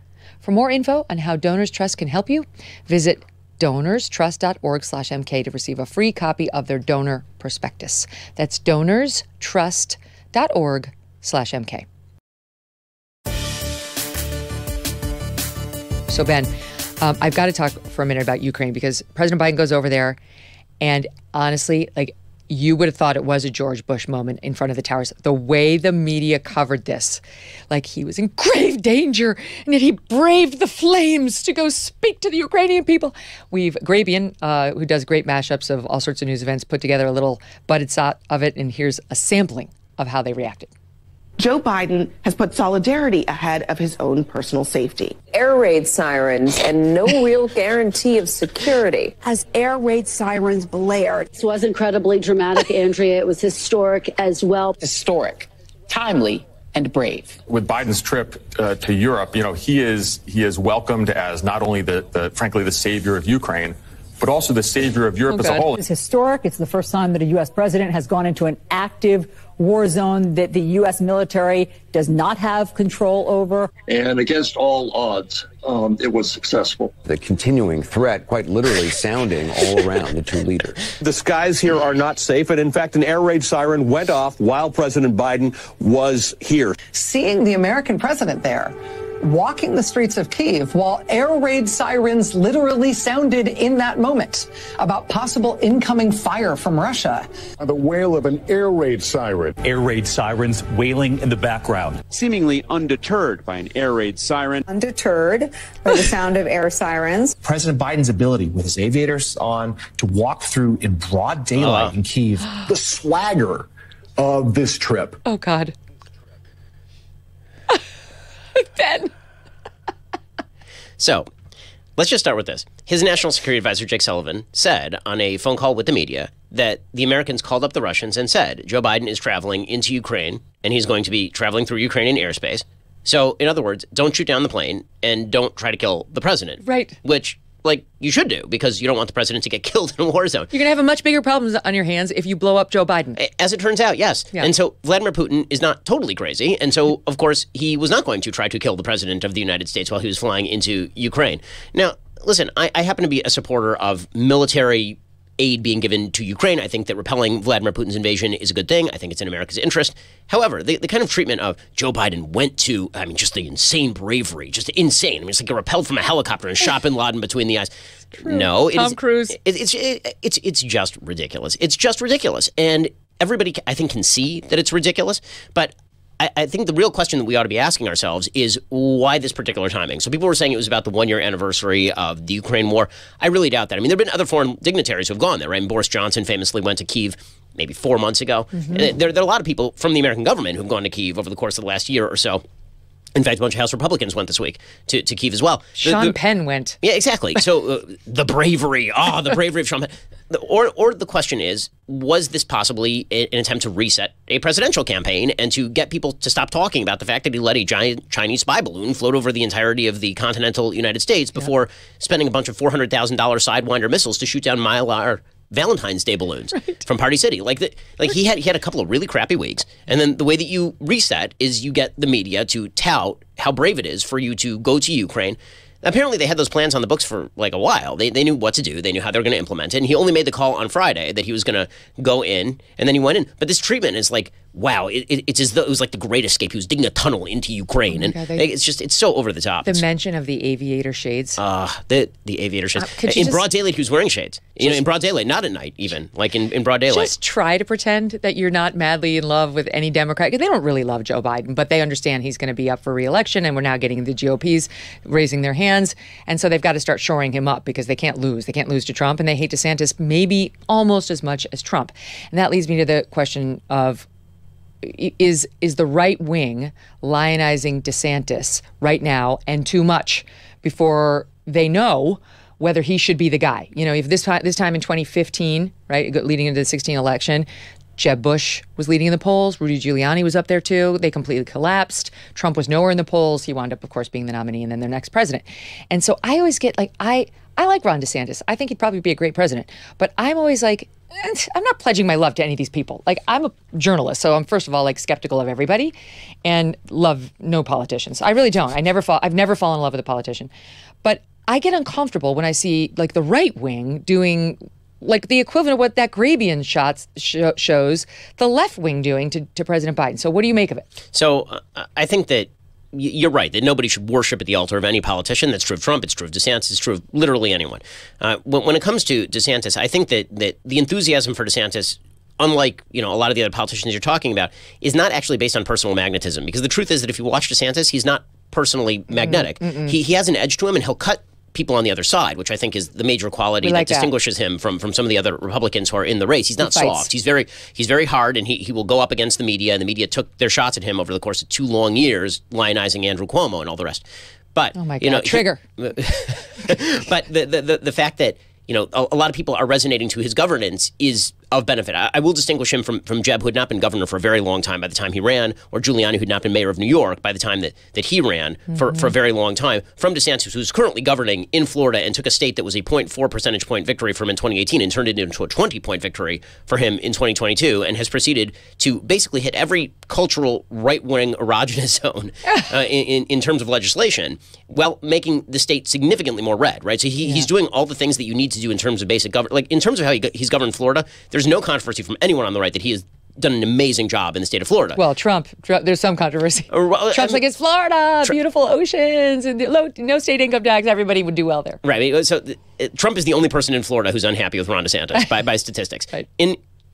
For more info on how Donors Trust can help you, visit donorstrust.org/MK to receive a free copy of their donor prospectus. That's donorstrust.org/MK. So, Ben, I've got to talk for a minute about Ukraine because President Biden goes over there and honestly, you would have thought it was a George Bush moment in front of the towers. The way the media covered this, like he was in grave danger and yet he braved the flames to go speak to the Ukrainian people. Grabian, who does great mashups of all sorts of news events, put together a little budded shot of it, and here's a sampling of how they reacted. Joe Biden has put solidarity ahead of his own personal safety. Air raid sirens and no real guarantee of security. As air raid sirens blared. This was incredibly dramatic, Andrea. It was historic as well. Historic, timely, and brave. With Biden's trip to Europe, he is welcomed as not only frankly the savior of Ukraine but also the savior of Europe as a whole. It's historic. It's the first time that a U.S. president has gone into an active war zone that the U.S. military does not have control over. And against all odds, it was successful. The continuing threat quite literally sounding all around the two leaders. The skies here are not safe, and in fact, an air raid siren went off while President Biden was here. Seeing the American president there, walking the streets of Kyiv while air raid sirens literally sounded in that moment about possible incoming fire from Russia. The wail of an air raid siren. Air raid sirens wailing in the background. Seemingly undeterred by an air raid siren. Undeterred by the sound of air sirens. President Biden's ability with his aviators on to walk through in broad daylight in Kyiv. The swagger of this trip. Oh, God. Ben. So, let's just start with this. His national security advisor, Jake Sullivan, said on a phone call with the media that the Americans called up the Russians and said Joe Biden is traveling into Ukraine and he's going to be traveling through Ukrainian airspace. So, in other words, don't shoot down the plane and don't try to kill the president. Right. Which, you should do because you don't want the president to get killed in a war zone. You're going to have a much bigger problem on your hands if you blow up Joe Biden. As it turns out, yes. Yeah. And so Vladimir Putin is not totally crazy. And so, of course, he was not going to try to kill the president of the United States while he was flying into Ukraine. Now, listen, I happen to be a supporter of military aid being given to Ukraine. I think that repelling Vladimir Putin's invasion is a good thing. I think it's in America's interest. However, the kind of treatment of Joe Biden went to, just the insane bravery, just insane. It's like he repelled from a helicopter and shot bin Laden between the eyes. True. No, Tom Cruise. It's just ridiculous. It's just ridiculous. And everybody, I think, can see that it's ridiculous. But I think the real question that we ought to be asking ourselves is why this particular timing? So people were saying it was about the one-year anniversary of the Ukraine war. I really doubt that. I mean, there have been other foreign dignitaries who have gone there, right? And Boris Johnson famously went to Kyiv maybe 4 months ago. Mm-hmm. There are a lot of people from the American government who've gone to Kyiv over the course of the last year or so. In fact, a bunch of House Republicans went this week to Kyiv as well. Sean Penn went. Yeah, exactly. So the bravery of Sean Penn. Or the question is, was this possibly an attempt to reset a presidential campaign and to get people to stop talking about the fact that he let a giant Chinese spy balloon float over the entirety of the continental United States before spending a bunch of $400,000 Sidewinder missiles to shoot down Mylar Valentine's Day balloons from Party City. He had a couple of really crappy weeks, and then the way that you reset is you get the media to tout how brave it is for you to go to Ukraine. Apparently, they had those plans on the books for a while. They knew what to do. They knew how they were going to implement it. And he only made the call on Friday that he was going to go in, and then he went in. But this treatment is wow, it's as though it was like the Great Escape. He was digging a tunnel into Ukraine. Oh God, it's so over the top. The mention of the aviator shades. The aviator shades. In broad daylight, he was wearing shades. In broad daylight, not at night even, in broad daylight. Just try to pretend that you're not madly in love with any Democrat. They don't really love Joe Biden, but they understand he's going to be up for re-election, and we're now getting the GOP's raising their hands. And so they've got to start shoring him up because they can't lose. They can't lose to Trump, and they hate DeSantis maybe almost as much as Trump. And that leads me to the question of, is the right wing lionizing DeSantis right now and too much before they know whether he should be the guy? If this time in 2015, right, leading into the 2016 election, Jeb Bush was leading in the polls. Rudy Giuliani was up there too. They completely collapsed. Trump was nowhere in the polls. He wound up, of course, being the nominee and then their next president. And so I always get I like Ron DeSantis. I think he'd probably be a great president. But I'm always I'm not pledging my love to any of these people. I'm a journalist, so I'm first of all skeptical of everybody, and love no politicians. I really don't. I've never fallen in love with a politician, but I get uncomfortable when I see the right wing doing the equivalent of what that Grabian shows the left wing doing to President Biden. So what do you make of it? So I think that you're right, that nobody should worship at the altar of any politician. That's true of Trump. It's true of DeSantis. It's true of literally anyone. When it comes to DeSantis, I think that the enthusiasm for DeSantis, unlike a lot of the other politicians you're talking about, is not actually based on personal magnetism. Because the truth is that if you watch DeSantis, he's not personally magnetic. He has an edge to him, and he'll cut people on the other side, which I think is the major quality that distinguishes him from some of the other Republicans who are in the race. He's not soft. He's very hard, and he will go up against the media, and the media took their shots at him over the course of 2 long years, lionizing Andrew Cuomo and all the rest. But oh my God, trigger. But the fact that a lot of people are resonating to his governance is of benefit. I will distinguish him from Jeb, who had not been governor for a very long time by the time he ran, or Giuliani, who had not been mayor of New York by the time that he ran for a very long time, from DeSantis, who's currently governing in Florida and took a state that was a 0.4 percentage point victory for him in 2018 and turned it into a 20-point victory for him in 2022, and has proceeded to basically hit every cultural right-wing erogenous zone in terms of legislation, while making the state significantly more red, right? So he's doing all the things that you need to do in terms of basic government. Like, in terms of how he's governed Florida, there's no controversy from anyone on the right that he has done an amazing job in the state of Florida. Well, Trump there's some controversy. Trump's like, it's Florida, beautiful oceans, and no state income tax. Everybody would do well there. Right. So Trump is the only person in Florida who's unhappy with Ron DeSantis by statistics. Right.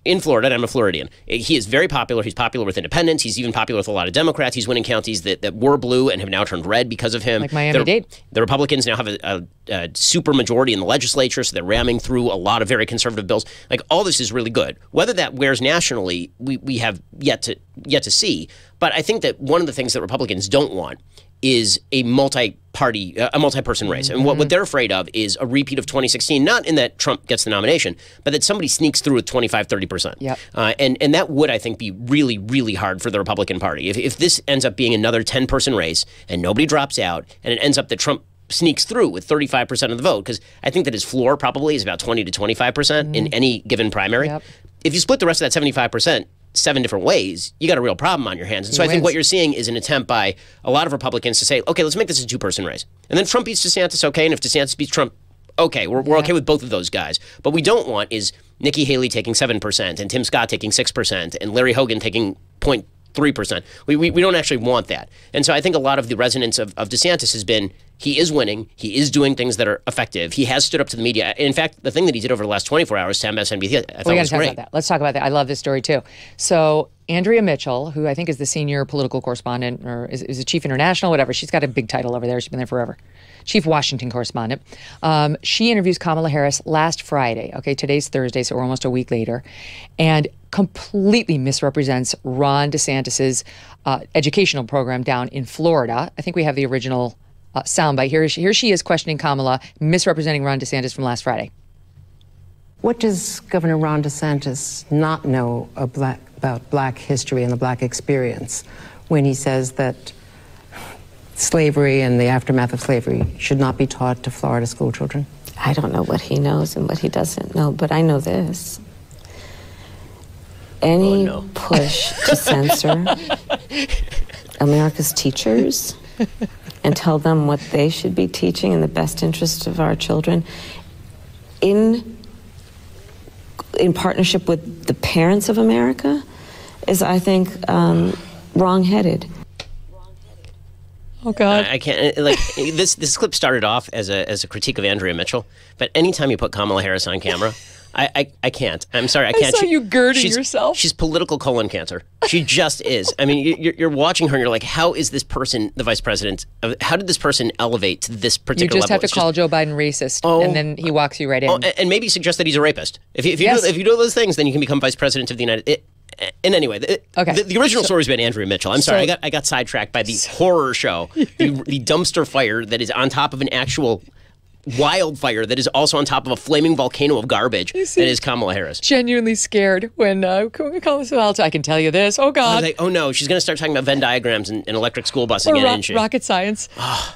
In Florida, and I'm a Floridian, he is very popular. He's popular with independents. He's even popular with a lot of Democrats. He's winning counties that were blue and have now turned red because of him. Like Miami-Dade. The Republicans now have a super majority in the legislature, so they're ramming through a lot of very conservative bills. Like, all this is really good. Whether that wears nationally, we have yet to see. But I think that one of the things that Republicans don't want is a multi-person race. And what they're afraid of is a repeat of 2016, not in that Trump gets the nomination, but that somebody sneaks through with 25-30%. Yep. And that would, I think, be really, really hard for the Republican Party. If this ends up being another 10-person race and nobody drops out, and it ends up that Trump sneaks through with 35% of the vote, because I think that his floor probably is about 20 to 25% in any given primary. Yep. If you split the rest of that 75%, 7 different ways, you got a real problem on your hands. And so I think what you're seeing is an attempt by a lot of Republicans to say, okay, let's make this a 2-person race. And then Trump beats DeSantis, okay, and if DeSantis beats Trump, okay, we're okay with both of those guys. But we don't want is Nikki Haley taking 7% and Tim Scott taking 6% and Larry Hogan taking 0.3%. We don't actually want that. And so I think a lot of the resonance of DeSantis has been, he is winning. He is doing things that are effective. He has stood up to the media. In fact, the thing that he did over the last 24 hours to MSNBC, I thought was great. About that. Let's talk about that. I love this story, too. So Andrea Mitchell, who I think is the senior political correspondent, or is a chief international, whatever. She's got a big title over there. She's been there forever. Chief Washington correspondent. She interviews Kamala Harris last Friday. Okay, today's Thursday, so we're almost a week later. And completely misrepresents Ron DeSantis's educational program down in Florida. I think we have the original soundbite. Here she is questioning Kamala, misrepresenting Ron DeSantis from last Friday. What does Governor Ron DeSantis not know about Black history and the Black experience when he says that slavery and the aftermath of slavery should not be taught to Florida school children? I don't know what he knows and what he doesn't know, but I know this. Any push to censor America's teachers and tell them what they should be teaching in the best interest of our children in partnership with the parents of America is, I think, wrong-headed. Oh, God. I can't, like, this clip started off as a critique of Andrea Mitchell, but anytime you put Kamala Harris on camera, I can't. I'm sorry, I can't. I saw you girding yourself. She's political colon cancer. She just is. I mean, you're watching her and you're like, how is this person the vice president? How did this person elevate to this particular level? You just have to call Joe Biden racist, and then he walks you right in. And maybe suggest that he's a rapist. If you do those things, then you can become vice president of the United States. And anyway, the original story's about Andrea Mitchell. I'm sorry, I got sidetracked by the horror show, the dumpster fire that is on top of an actual wildfire that is also on top of a flaming volcano of garbage that is Kamala Harris. Genuinely scared when Kamala said, I can tell you this. Oh, God. I was like, oh, no, she's going to start talking about Venn diagrams and electric school bus again, isn't she? Rocket science.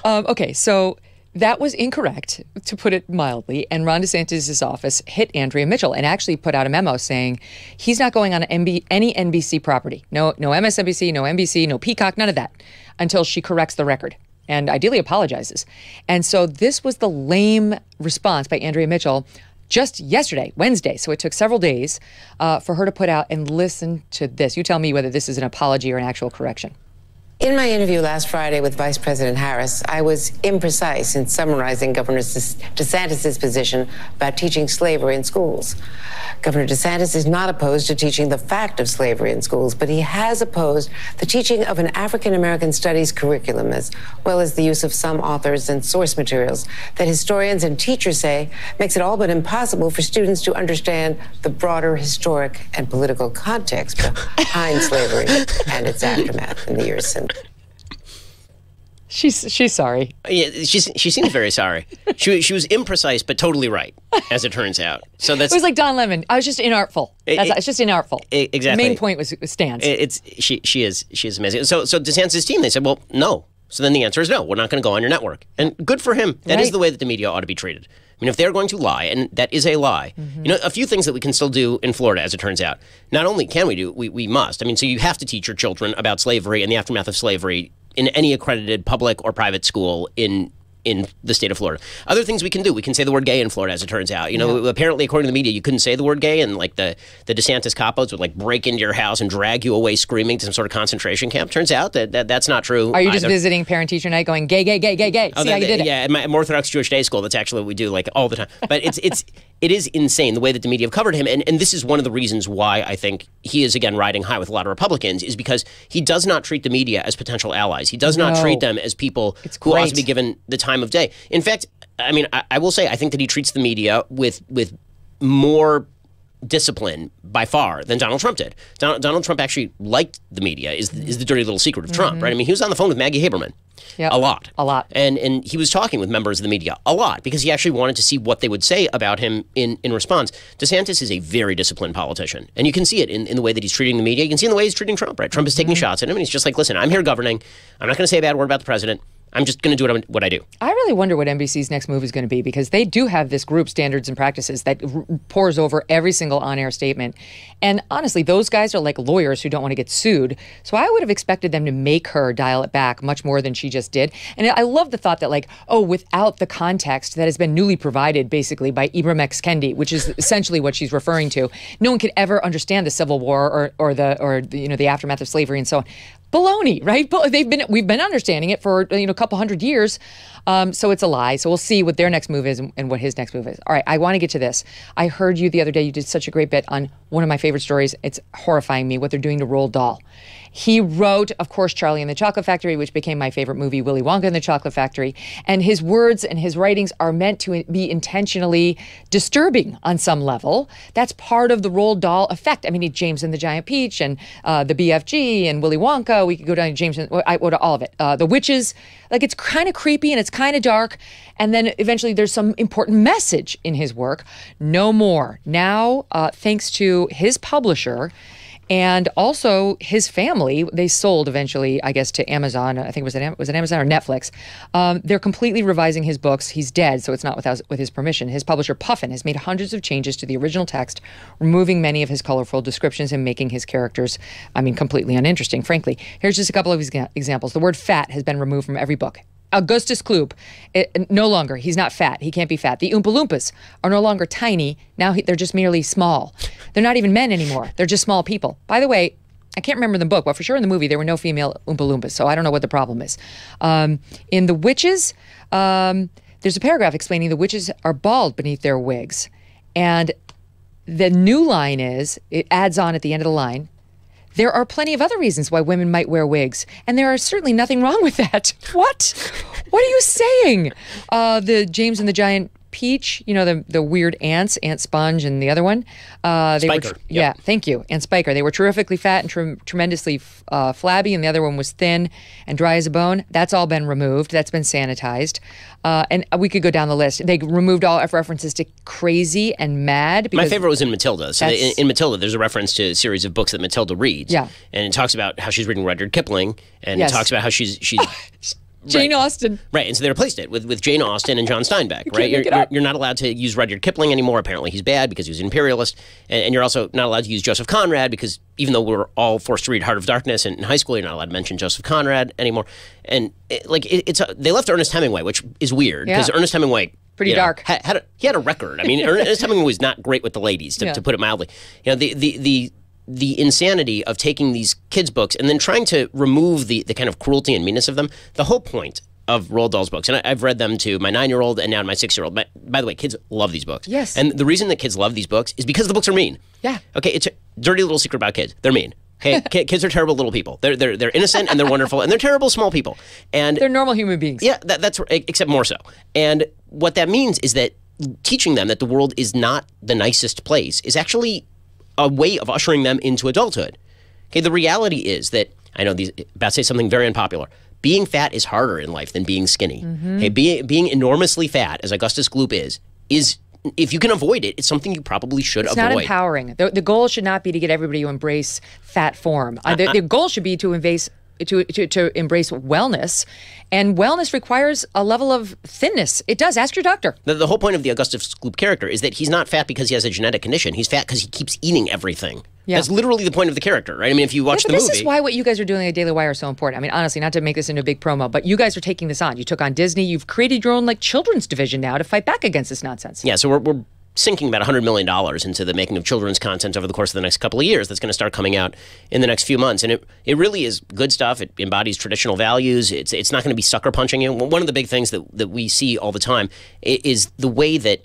Okay, so that was incorrect, to put it mildly, and Ron DeSantis' office hit Andrea Mitchell and actually put out a memo saying he's not going on any NBC property. No MSNBC, no NBC, no Peacock, none of that, until she corrects the record and ideally apologizes. And so this was the lame response by Andrea Mitchell just yesterday, Wednesday. So it took several days for her to put out, and listen to this. You tell me whether this is an apology or an actual correction. In my interview last Friday with Vice President Harris, I was imprecise in summarizing Governor DeSantis' position about teaching slavery in schools. Governor DeSantis is not opposed to teaching the fact of slavery in schools, but he has opposed the teaching of an African-American studies curriculum, as well as the use of some authors and source materials that historians and teachers say makes it all but impossible for students to understand the broader historic and political context behind slavery and its aftermath in the years since. She's sorry. Yeah, she seems very sorry. She was imprecise, but totally right, as it turns out. So It was like Don Lemon. I was just inartful. It's just inartful. Exactly. The main point was stands. She is amazing. So DeSantis' team, they said, well, no. So then the answer is no. We're not going to go on your network. And good for him. That is the way that the media ought to be treated. I mean, if they're going to lie, and that is a lie, you know, a few things that we can still do in Florida, as it turns out. Not only can we do, we must. I mean, so you have to teach your children about slavery and the aftermath of slavery in any accredited public or private school in the state of Florida. Other things we can do. We can say the word gay in Florida, as it turns out. You know, apparently, according to the media, you couldn't say the word gay, and like the DeSantis capos would like break into your house and drag you away screaming to some sort of concentration camp. Turns out that's not true. Are you just visiting parent-teacher night going, gay, gay, gay, gay, gay? See how you did it? Yeah, at my Orthodox Jewish day school, that's actually what we do like all the time. But it is insane the way that the media have covered him. And this is one of the reasons why I think he is, again, riding high with a lot of Republicans, is because he does not treat the media as potential allies. He does not treat them as people who ought to be given the time of day. In fact, I mean, I will say, I think that he treats the media with more discipline by far than Donald Trump did. Donald Trump actually liked the media, is the dirty little secret of Trump, right? I mean, he was on the phone with Maggie Haberman. Yep. A lot. And he was talking with members of the media a lot because he actually wanted to see what they would say about him in response. DeSantis is a very disciplined politician. And you can see it in the way that he's treating the media. You can see it in the way he's treating Trump, right? Trump is taking shots at him, and he's just like, listen, I'm here governing. I'm not going to say a bad word about the president. I'm just going to do what I do. I really wonder what NBC's next move is going to be, because they do have this group, Standards and Practices, that pours over every single on-air statement. And honestly, those guys are like lawyers who don't want to get sued. So I would have expected them to make her dial it back much more than she just did. And I love the thought that, like, oh, without the context that has been newly provided basically by Ibram X. Kendi, which is essentially what she's referring to, no one could ever understand the Civil War or the aftermath of slavery and so on. Baloney, right? We've been understanding it for a couple hundred years, so it's a lie. So we'll see what their next move is and what his next move is. All right, I want to get to this. I heard you the other day. You did such a great bit on one of my favorite stories. It's horrifying me what they're doing to Roald Dahl. He wrote, of course, Charlie and the Chocolate Factory, which became my favorite movie, Willy Wonka and the Chocolate Factory. And his words and his writings are meant to be intentionally disturbing on some level. That's part of the Roald Dahl effect. I mean, James and the Giant Peach and the BFG and Willy Wonka. We could go down to James and all of it. The Witches. Like, it's kind of creepy and it's kind of dark. And then eventually there's some important message in his work. No more. Now, thanks to his publisher and also his family, they sold eventually, I guess, to Amazon. I think was it Amazon or Netflix? They're completely revising his books. He's dead, so it's not with his permission. His publisher, Puffin, has made hundreds of changes to the original text, removing many of his colorful descriptions and making his characters, completely uninteresting, frankly. Here's just a couple of examples. The word fat has been removed from every book. Augustus Kloop, no longer. He's not fat. He can't be fat. The Oompa Loompas are no longer tiny. Now they're just merely small. They're not even men anymore. They're just small people. By the way, I can't remember the book, but for sure in the movie there were no female Oompa Loompas, so I don't know what the problem is. In The Witches, there's a paragraph explaining the witches are bald beneath their wigs. And the new line is, it adds on at the end of the line, there are plenty of other reasons why women might wear wigs, and there are certainly nothing wrong with that. What? What are you saying? The James and the Giant Peach, the weird ants, Aunt Sponge and the other one. Spiker. Yeah, thank you. And Spiker. They were terrifically fat and tremendously flabby, and the other one was thin and dry as a bone. That's all been removed. That's been sanitized. And we could go down the list. They removed all references to crazy and mad. My favorite was in Matilda. So in Matilda, there's a reference to a series of books that Matilda reads. Yeah. And it talks about how she's reading Rudyard Kipling, and it talks about how she's Jane Austen. Right, and so they replaced it with Jane Austen and John Steinbeck, right? You're not allowed to use Rudyard Kipling anymore. Apparently he's bad because he was an imperialist. And you're also not allowed to use Joseph Conrad because even though we're all forced to read Heart of Darkness in high school, you're not allowed to mention Joseph Conrad anymore. And they left Ernest Hemingway, which is weird because Ernest Hemingway... Pretty dark. He had a record. I mean, Ernest Hemingway was not great with the ladies, to put it mildly. The insanity of taking these kids' books and then trying to remove the kind of cruelty and meanness of them. The whole point of Roald Dahl's books, and I've read them to my 9-year-old and now my 6-year-old. By the way, kids love these books. Yes. And the reason that kids love these books is because the books are mean. Yeah. Okay, it's a dirty little secret about kids. They're mean. Okay, kids are terrible little people. They're innocent and they're wonderful and they're terrible small people. And they're normal human beings. Yeah, that's except more so. And what that means is that teaching them that the world is not the nicest place is actually a way of ushering them into adulthood. Okay, the reality is that, I know these about to say something very unpopular, being fat is harder in life than being skinny. Hey, being enormously fat, as Augustus Gloop is if you can avoid it, it's something you probably should avoid. It's not empowering. The goal should not be to get everybody to embrace fat form. The goal should be to embrace wellness, and wellness requires a level of thinness. It does. Ask your doctor. The whole point of the Augustus Gloop character is that he's not fat because he has a genetic condition. He's fat because he keeps eating everything. Yeah. That's literally the point of the character, right? I mean, if you watch the movie. This is why what you guys are doing at Daily Wire is so important. I mean, honestly, not to make this into a big promo, but you guys are taking this on. You took on Disney. You've created your own children's division now to fight back against this nonsense. Yeah, so we're sinking about $100 million into the making of children's content over the course of the next couple of years. That's going to start coming out in the next few months. And it really is good stuff. It embodies traditional values. It's not going to be sucker punching you. One of the big things that we see all the time is the way that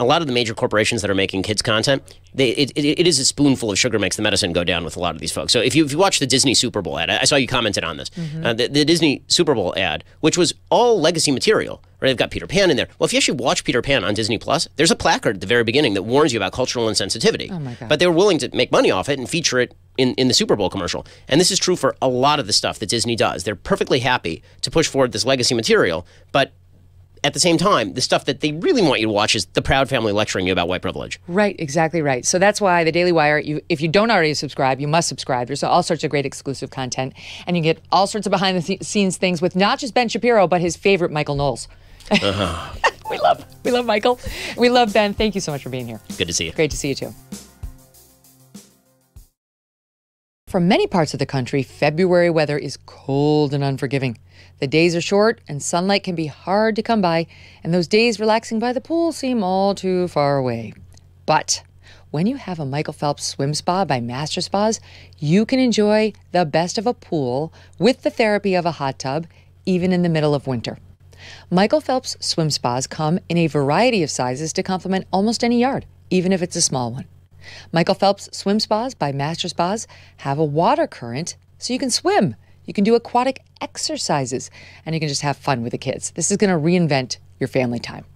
a lot of the major corporations that are making kids content, it is a spoonful of sugar makes the medicine go down with a lot of these folks. So if you watch the Disney Super Bowl ad, I saw you commented on this, the Disney Super Bowl ad, which was all legacy material, right? They've got Peter Pan in there. Well, if you actually watch Peter Pan on Disney Plus, there's a placard at the very beginning that warns you about cultural insensitivity. Oh my God. But they were willing to make money off it and feature it in the Super Bowl commercial. And this is true for a lot of the stuff that Disney does. They're perfectly happy to push forward this legacy material, but at the same time, the stuff that they really want you to watch is the Proud Family lecturing you about white privilege. Right, exactly right. So that's why the Daily Wire, if you don't already subscribe, you must subscribe. There's all sorts of great exclusive content, and you get all sorts of behind-the-scenes things with not just Ben Shapiro, but his favorite, Michael Knowles. We love Michael. We love Ben. Thank you so much for being here. Good to see you. Great to see you, too. For many parts of the country, February weather is cold and unforgiving. The days are short and sunlight can be hard to come by, and those days relaxing by the pool seem all too far away. But when you have a Michael Phelps Swim Spa by Master Spas, you can enjoy the best of a pool with the therapy of a hot tub, even in the middle of winter. Michael Phelps Swim Spas come in a variety of sizes to complement almost any yard, even if it's a small one. Michael Phelps Swim Spas by Master Spas have a water current so you can swim. You can do aquatic exercises, and you can just have fun with the kids. This is going to reinvent your family time.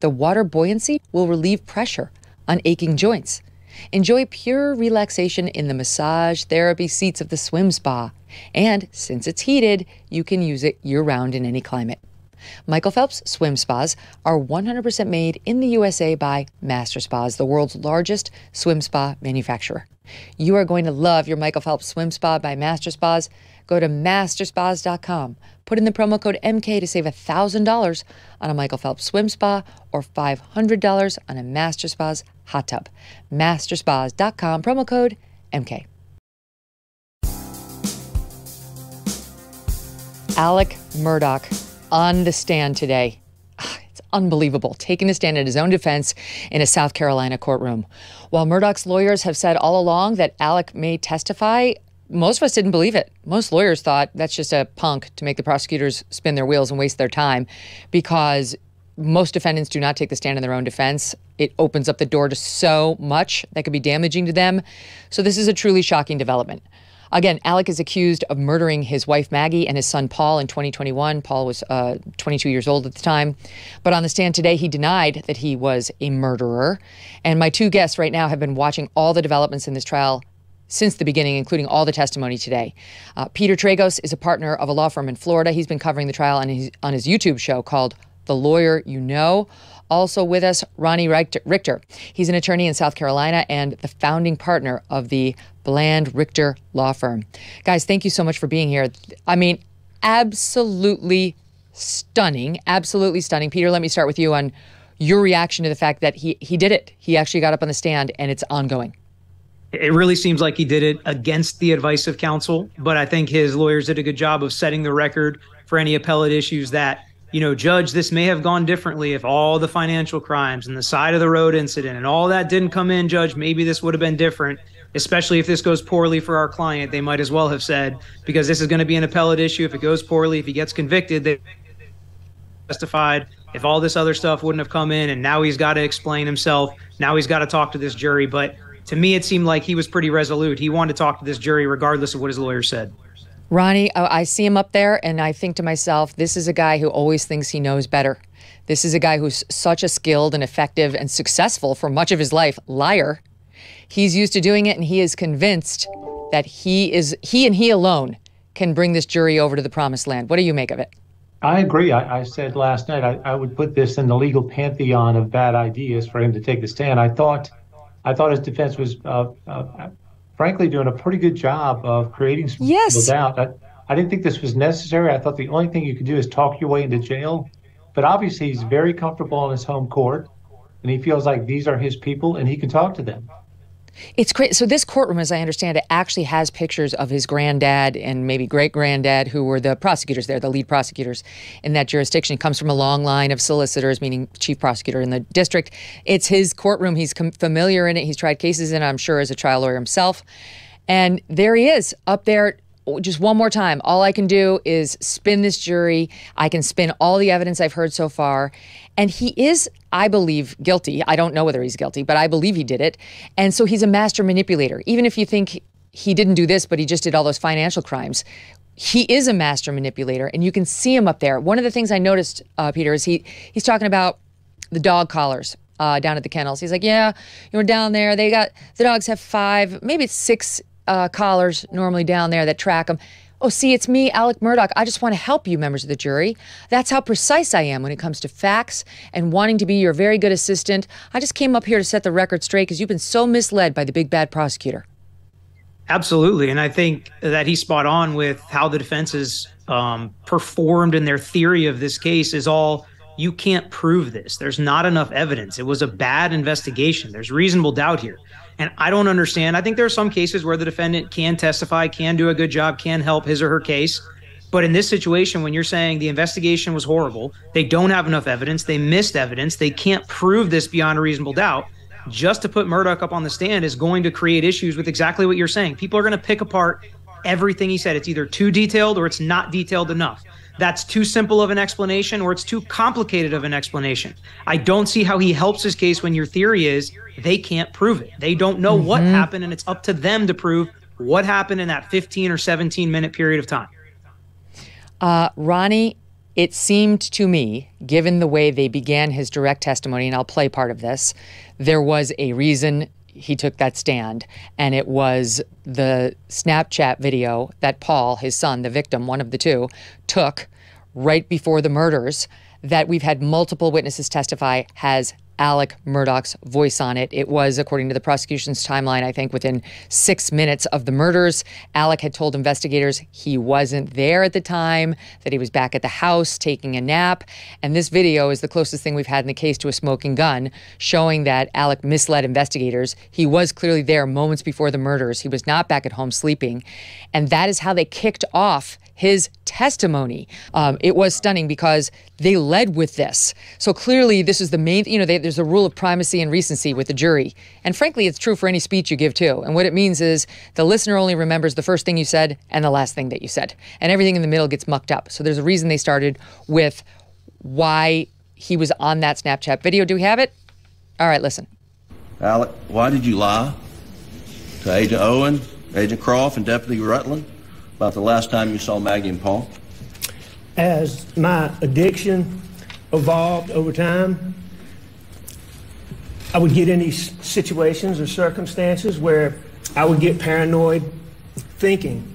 The water buoyancy will relieve pressure on aching joints. Enjoy pure relaxation in the massage therapy seats of the swim spa. And since it's heated, you can use it year-round in any climate. Michael Phelps Swim Spas are 100% made in the USA by Master Spas, the world's largest swim spa manufacturer. You are going to love your Michael Phelps Swim Spa by Master Spas. Go to masterspas.com. Put in the promo code MK to save $1,000 on a Michael Phelps Swim Spa or $500 on a Master Spas hot tub. Masterspas.com, promo code MK. Alec Murdaugh on the stand today. It's unbelievable, taking a stand in his own defense in a South Carolina courtroom. While Murdaugh's lawyers have said all along that Alec may testify, most of us didn't believe it. Most lawyers thought that's just a punk to make the prosecutors spin their wheels and waste their time, because most defendants do not take the stand in their own defense. It opens up the door to so much that could be damaging to them. So this is a truly shocking development. Again, Alec is accused of murdering his wife Maggie and his son Paul in 2021. Paul was 22 years old at the time. But on the stand today, he denied that he was a murderer. And my two guests right now have been watching all the developments in this trial since the beginning, including all the testimony today. Peter Tragos is a partner of a law firm in Florida. He's been covering the trial on his YouTube show called The Lawyer You Know. Also with us, Ronnie Richter. He's an attorney in South Carolina and the founding partner of the Bland Richter law firm. Guys, thank you so much for being here. I mean, absolutely stunning. Absolutely stunning. Peter, let me start with you on your reaction to the fact that he did it. He actually got up on the stand and it's ongoing. It really seems like he did it against the advice of counsel, but I think his lawyers did a good job of setting the record for any appellate issues that, you know, Judge, this may have gone differently if all the financial crimes and the side of the road incident and all that didn't come in, Judge. Maybe this would have been different, especially if this goes poorly for our client. They might as well have said, because this is going to be an appellate issue. If it goes poorly, if he gets convicted, they testified. If all this other stuff wouldn't have come in, and now he's got to explain himself. Now he's got to talk to this jury. But to me, it seemed like he was pretty resolute. He wanted to talk to this jury regardless of what his lawyer said. Ronnie, I see him up there and I think to myself, this is a guy who always thinks he knows better. This is a guy who's such a skilled and effective and successful for much of his life liar. He's used to doing it, and he is convinced that he and he alone can bring this jury over to the promised land. What do you make of it? I agree. I said last night I would put this in the legal pantheon of bad ideas for him to take the stand. I thought his defense was, frankly, doing a pretty good job of creating some doubt. I didn't think this was necessary. I thought the only thing you could do is talk your way into jail. But obviously, he's very comfortable in his home court, and he feels like these are his people, and he can talk to them. It's great. So this courtroom, as I understand it, actually has pictures of his granddad and maybe great-granddad, who were the prosecutors there, the lead prosecutors in that jurisdiction. He comes from a long line of solicitors, meaning chief prosecutor in the district. It's his courtroom. He's familiar in it. He's tried cases in it, I'm sure, as a trial lawyer himself. And there he is up there. Just one more time. All I can do is spin this jury. I can spin all the evidence I've heard so far. And he is, I believe, guilty. I don't know whether he's guilty, but I believe he did it. And so he's a master manipulator. Even if you think he didn't do this, but he just did all those financial crimes, he is a master manipulator, and you can see him up there. One of the things I noticed, Peter, is he's talking about the dog collars down at the kennels. He's like, yeah, down there, the dogs have 5, maybe it's 6 collars normally down there that track them. Oh, see, it's me, Alec Murdaugh. I just want to help you, members of the jury. That's how precise I am when it comes to facts and wanting to be your very good assistant. I just came up here to set the record straight because you've been so misled by the big bad prosecutor. Absolutely. And I think that he's spot on with how the defense has performed in their theory of this case is all, you can't prove this. There's not enough evidence. It was a bad investigation. There's reasonable doubt here. And I don't understand. I think there are some cases where the defendant can testify, can do a good job, can help his or her case. But in this situation, when you're saying the investigation was horrible, they don't have enough evidence, they missed evidence, they can't prove this beyond a reasonable doubt, just to put Murdaugh up on the stand is going to create issues with exactly what you're saying. People are going to pick apart everything he said. It's either too detailed or it's not detailed enough. That's too simple of an explanation or it's too complicated of an explanation. I don't see how he helps his case when your theory is they can't prove it. They don't know what happened, and it's up to them to prove what happened in that 15 or 17-minute period of time. Ronnie, it seemed to me, given the way they began his direct testimony, and I'll play part of this, there was a reason he took that stand, and it was the Snapchat video that Paul, his son, the victim, one of the two, took right before the murders that we've had multiple witnesses testify has Alec Murdaugh's voice on it. It was, according to the prosecution's timeline, I think within 6 minutes of the murders. Alec had told investigators he wasn't there at the time, that he was back at the house taking a nap. And this video is the closest thing we've had in the case to a smoking gun, showing that Alec misled investigators. He was clearly there moments before the murders. He was not back at home sleeping. And that is how they kicked off his testimony. It was stunning because they led with this. So clearly this is the main, there's a rule of primacy and recency with the jury. And frankly, it's true for any speech you give too. And what it means is the listener only remembers the first thing you said and the last thing that you said. And everything in the middle gets mucked up. So there's a reason they started with why he was on that Snapchat video. Do we have it? All right, listen. Alec, why did you lie to Agent Owen, Agent Croft, and Deputy Rutland about the last time you saw Maggie and Paul? As my addiction evolved over time, I would get in these situations or circumstances where I would get paranoid thinking.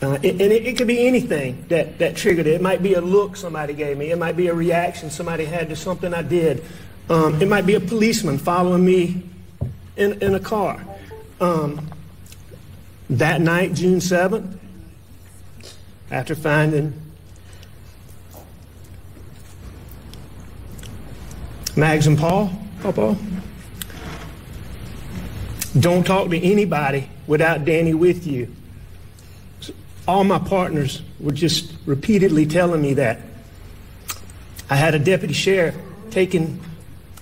It could be anything that triggered it. It might be a look somebody gave me. It might be a reaction somebody had to something I did. It might be a policeman following me in a car. That night, June 7th, after finding Mags and Paul, don't talk to anybody without Danny with you. All my partners were just repeatedly telling me that. I had a deputy sheriff taking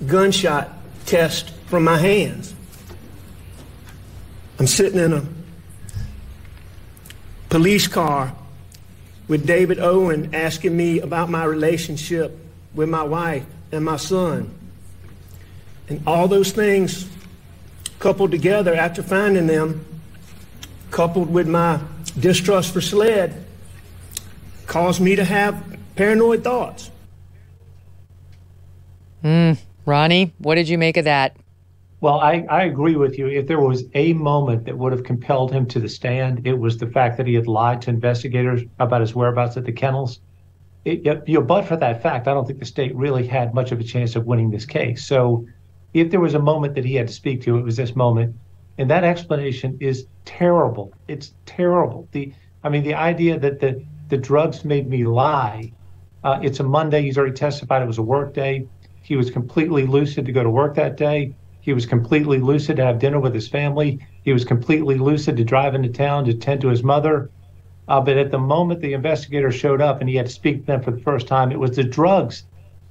gunshot test from my hands. I'm sitting in a police car with David Owen asking me about my relationship with my wife and my son. And all those things coupled together after finding them, coupled with my distrust for SLED, caused me to have paranoid thoughts. Ronnie, what did you make of that? Well, I agree with you. If there was a moment that would have compelled him to the stand, it was the fact that he had lied to investigators about his whereabouts at the kennels. But for that fact, I don't think the state really had much of a chance of winning this case. So if there was a moment that he had to speak to, it was this moment. And that explanation is terrible. It's terrible. The idea that the drugs made me lie. It's a Monday. He's already testified it was a work day. He was completely lucid to go to work that day. He was completely lucid to have dinner with his family. He was completely lucid to drive into town to tend to his mother. But at the moment the investigator showed up and he had to speak to them for the first time, it was the drugs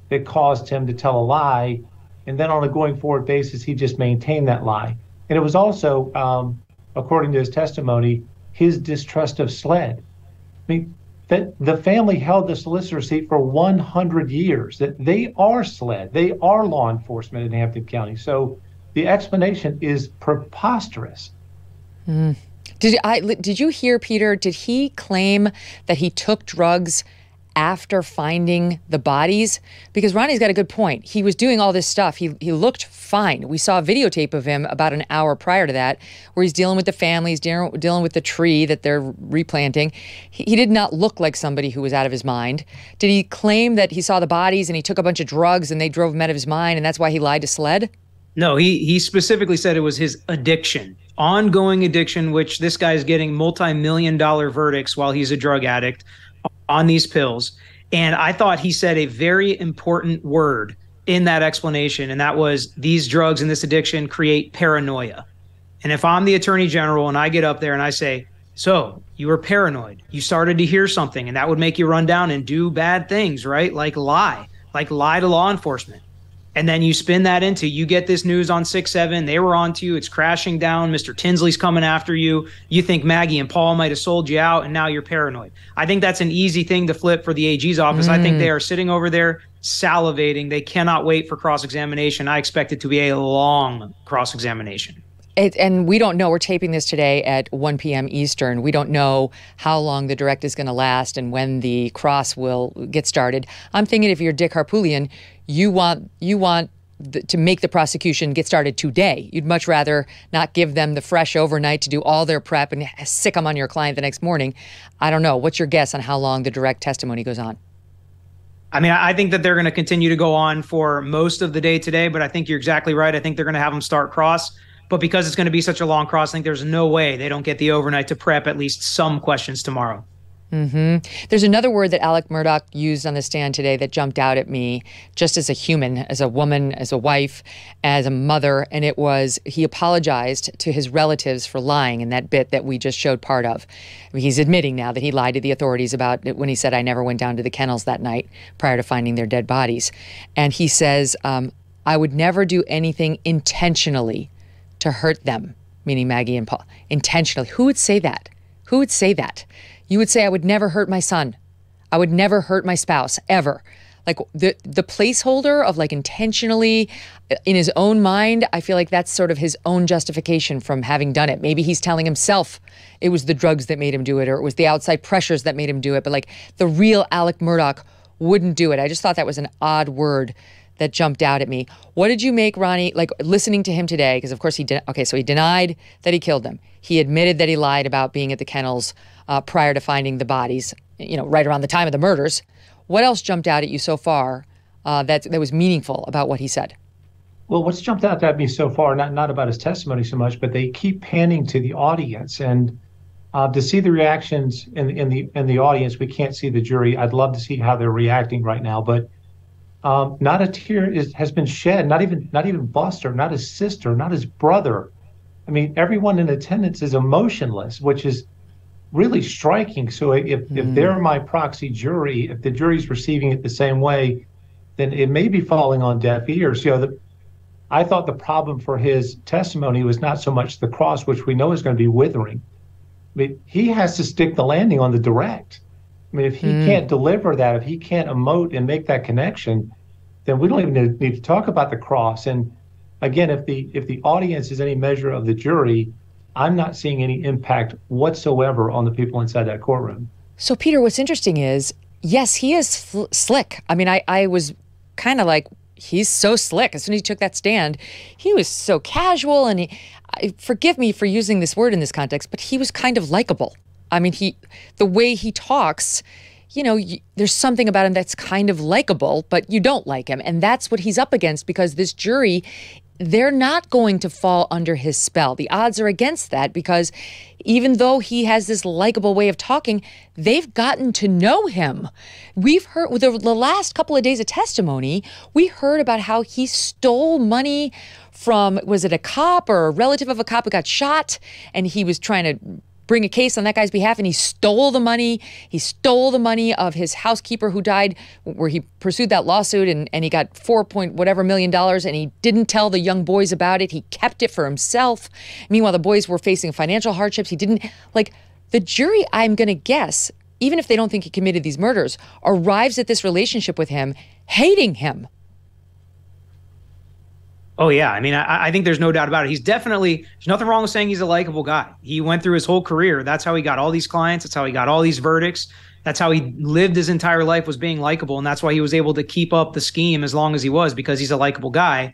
that caused him to tell a lie. And then on a going forward basis, he just maintained that lie. And it was also, according to his testimony, his distrust of SLED. I mean, that the family held the solicitor seat for 100 years, that they are SLED, they are law enforcement in Hampton County. So the explanation is preposterous. Mm. Did you hear, Peter, did he claim that he took drugs after finding the bodies? Because Ronnie's got a good point. He was doing all this stuff. He looked fine. We saw a videotape of him about an hour prior to that where he's dealing with the family, he's dealing with the tree that they're replanting. He did not look like somebody who was out of his mind. Did he claim that he saw the bodies and he took a bunch of drugs and they drove him out of his mind and that's why he lied to SLED? No, he specifically said it was his addiction, ongoing addiction, which this guy's getting multi-million-dollar verdicts while he's a drug addict on these pills. And I thought he said a very important word in that explanation, and that was these drugs and this addiction create paranoia. And if I'm the attorney general and I get up there and I say, so you were paranoid, you started to hear something, and that would make you run down and do bad things, right? Like lie to law enforcement. And then you spin that into, you get this news on 6-7, they were on to you, it's crashing down, Mr. Tinsley's coming after you, you think Maggie and Paul might have sold you out, and now you're paranoid. I think that's an easy thing to flip for the AG's office. I think they are sitting over there salivating. They cannot wait for cross-examination. I expect it to be a long cross-examination. And we don't know. We're taping this today at 1 p.m. Eastern. We don't know how long the direct is going to last and when the cross will get started. I'm thinking if you're Dick Harpootlian, you want to make the prosecution get started today. You'd much rather not give them the fresh overnight to do all their prep and sick them on your client the next morning. I don't know. What's your guess on how long the direct testimony goes on? I mean, I think that they're going to continue to go on for most of the day today, but I think you're exactly right. I think they're going to have them start cross. But because it's going to be such a long cross, I think there's no way they don't get the overnight to prep at least some questions tomorrow. Mm-hmm. There's another word that Alec Murdaugh used on the stand today that jumped out at me just as a human, as a woman, as a wife, as a mother, and it was he apologized to his relatives for lying in that bit that we just showed part of. I mean, he's admitting now that he lied to the authorities about it when he said, I never went down to the kennels that night prior to finding their dead bodies. And he says, I would never do anything intentionally to hurt them, meaning Maggie and Paul. Intentionally. Who would say that? Who would say that? You would say, I would never hurt my son. I would never hurt my spouse, ever. Like the placeholder of like intentionally in his own mind, I feel like that's sort of his own justification from having done it. Maybe he's telling himself it was the drugs that made him do it or it was the outside pressures that made him do it. But like the real Alec Murdaugh wouldn't do it. I just thought that was an odd word that jumped out at me. What did you make, Ronnie, like listening to him today? Because of course he did. Okay, so he denied that he killed them. He admitted that he lied about being at the kennels prior to finding the bodies, right around the time of the murders. What else jumped out at you so far that was meaningful about what he said? Well, what's jumped out at me so far, not about his testimony so much, but they keep panning to the audience, and to see the reactions in the audience. We can't see the jury. I'd love to see how they're reacting right now, but not a tear has been shed. Not even Buster, not his sister, not his brother. I mean, everyone in attendance is emotionless, which is really striking. So if they're my proxy jury, if the jury's receiving it the same way, then it may be falling on deaf ears. I thought the problem for his testimony was not so much the cross, which we know is going to be withering. I mean, he has to stick the landing on the direct. I mean, if he can't deliver that, if he can't emote and make that connection, then we don't even need to talk about the cross. And again, if the audience is any measure of the jury, I'm not seeing any impact whatsoever on the people inside that courtroom. So, Peter, what's interesting is, yes, he is slick. I mean, I was kind of like, he's so slick. As soon as he took that stand, he was so casual, and forgive me for using this word in this context, but he was kind of likable. I mean, the way he talks, there's something about him that's kind of likable, but you don't like him. And that's what he's up against, because this jury, they're not going to fall under his spell. The odds are against that, because even though he has this likable way of talking, they've gotten to know him. We've heard, with the last couple of days of testimony, we heard about how he stole money from, was it a cop or a relative of a cop who got shot? And he was trying to bring a case on that guy's behalf, and he stole the money. He stole the money of his housekeeper who died, where he pursued that lawsuit, and he got $4 million, and he didn't tell the young boys about it. He kept it for himself. Meanwhile, the boys were facing financial hardships. He didn't, the jury, I'm going to guess, even if they don't think he committed these murders, arrives at this relationship with him, hating him. Oh, yeah. I mean, I think there's no doubt about it. There's nothing wrong with saying he's a likable guy. He went through his whole career. That's how he got all these clients. That's how he got all these verdicts. That's how he lived his entire life, was being likable. And that's why he was able to keep up the scheme as long as he was, because he's a likable guy.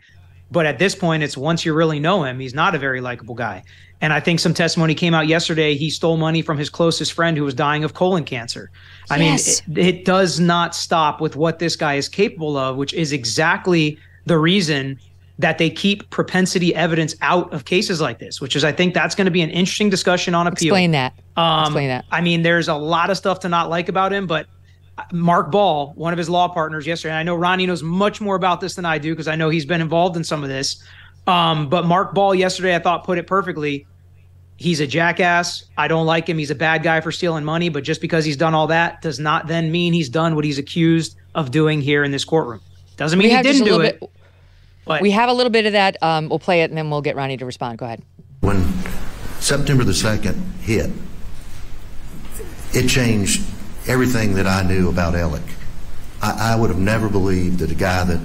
But at this point, it's once you really know him, he's not a very likable guy. And I think some testimony came out yesterday. He stole money from his closest friend who was dying of colon cancer. I mean, it does not stop with what this guy is capable of, which is exactly the reason that they keep propensity evidence out of cases like this, which is, I think that's going to be an interesting discussion on appeal. Explain that. I mean, there's a lot of stuff to not like about him, but Mark Ball, one of his law partners yesterday, and I know Ronnie knows much more about this than I do, because I know he's been involved in some of this. But Mark Ball yesterday, I thought, put it perfectly. He's a jackass. I don't like him. He's a bad guy for stealing money, but just because he's done all that does not then mean he's done what he's accused of doing here in this courtroom. Doesn't mean he didn't do it. But we have a little bit of that. We'll play it, and then we'll get Ronnie to respond. Go ahead. When September the 2nd hit, it changed everything that I knew about Alec. I would have never believed that a guy that,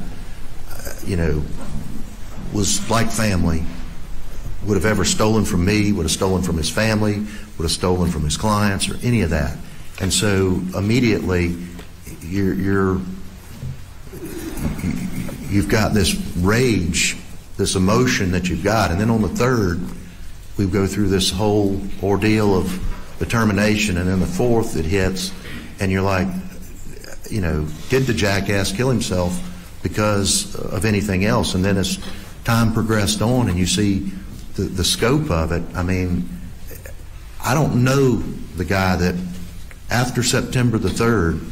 was like family would have ever stolen from me, would have stolen from his family, would have stolen from his clients, or any of that. And so immediately you've got this rage, this emotion that you've got. And then on the 3rd, we go through this whole ordeal of determination. And then the 4th, it hits, and you're like, did the jackass kill himself because of anything else? And then as time progressed on and you see the scope of it, I mean, I don't know the guy that after September the 3rd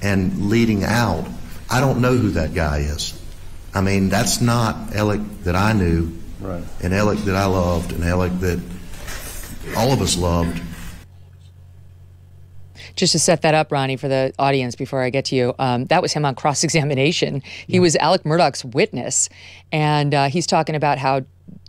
and leading out, I don't know who that guy is. I mean, that's not Alec that I knew, right, and Alec that I loved, and Alec that all of us loved. Just to set that up, Ronnie, for the audience before I get to you, that was him on cross-examination. He was Alec Murdaugh's witness, and he's talking about how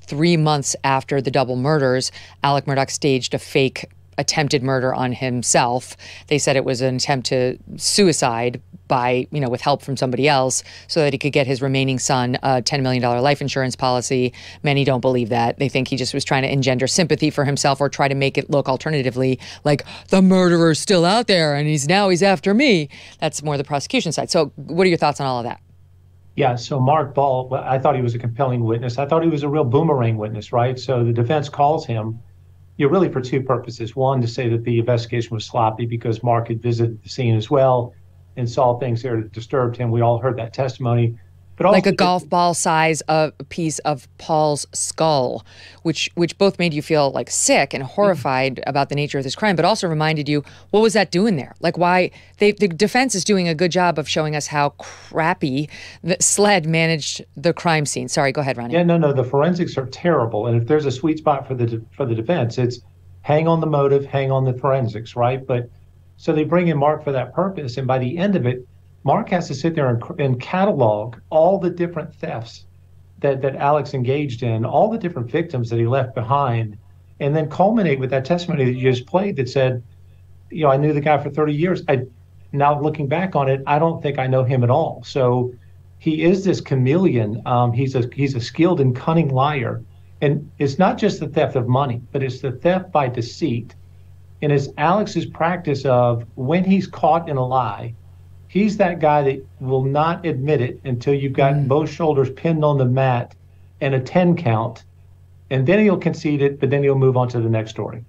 3 months after the double murders, Alec Murdaugh staged a fake attempted murder on himself. They said it was an attempt to suicide by, with help from somebody else, so that he could get his remaining son a $10 million life insurance policy. Many don't believe that. They think he just was trying to engender sympathy for himself, or try to make it look alternatively like the murderer's still out there and he's after me. That's more the prosecution side. So what are your thoughts on all of that? Yeah, so Mark Ball, I thought he was a compelling witness. I thought he was a real boomerang witness, right? So the defense calls him, really for two purposes. One, to say that the investigation was sloppy because Mark had visited the scene as well and saw things there that disturbed him. We all heard that testimony. But also, like a golf ball size of a piece of Paul's skull, which both made you feel like sick and horrified about the nature of this crime, but also reminded you, what was that doing there? Like, why the defense is doing a good job of showing us how crappy the SLED managed the crime scene. Sorry, go ahead, Ronnie. Yeah, no, the forensics are terrible. And if there's a sweet spot for the defense, it's hang on the motive, hang on the forensics, right? But so they bring in Mark for that purpose. And by the end of it, Mark has to sit there and catalog all the different thefts that Alex engaged in, all the different victims that he left behind, and then culminate with that testimony that you just played that said, I knew the guy for 30 years. Now looking back on it, I don't think I know him at all. So he is this chameleon. He's a skilled and cunning liar. And it's not just the theft of money, but it's the theft by deceit. And it's Alex's practice of, when he's caught in a lie, he's that guy that will not admit it until you've got both shoulders pinned on the mat and a 10 count, and then he'll concede it, but then he'll move on to the next story.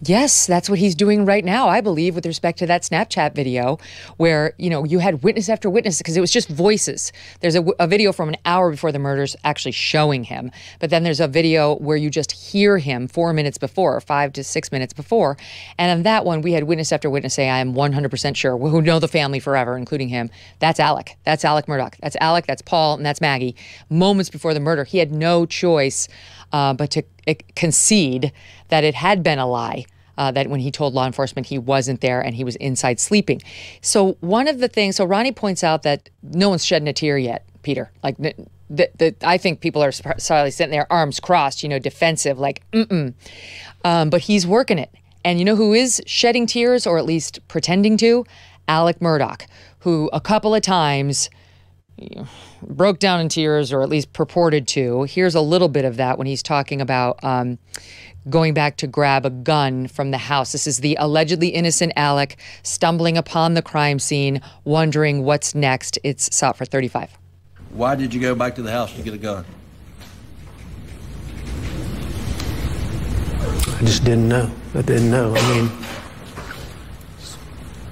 Yes, that's what he's doing right now, I believe, with respect to that Snapchat video where, you had witness after witness because it was just voices. There's a video from an hour before the murders actually showing him. But then there's a video where you just hear him 4 minutes before, or 5 to 6 minutes before. And on that one, we had witness after witness say, I am 100% sure, who know the family forever, including him. That's Alec. That's Alec Murdaugh. That's Alec, that's Paul, and that's Maggie. Moments before the murder, he had no choice but to concede that it had been a lie, that when he told law enforcement he wasn't there and he was inside sleeping. So one of the things, so Ronnie points out that no one's shedding a tear yet, Peter. Like, I think people are solidly sitting there, arms crossed, defensive, like, but he's working it. And you know who is shedding tears, or at least pretending to? Alec Murdaugh, who a couple of times broke down in tears, or at least purported to. Here's a little bit of that when he's talking about going back to grab a gun from the house. This is the allegedly innocent Alec stumbling upon the crime scene, wondering what's next. It's sought for 35. Why did you go back to the house to get a gun? I just didn't know. I didn't know. I mean,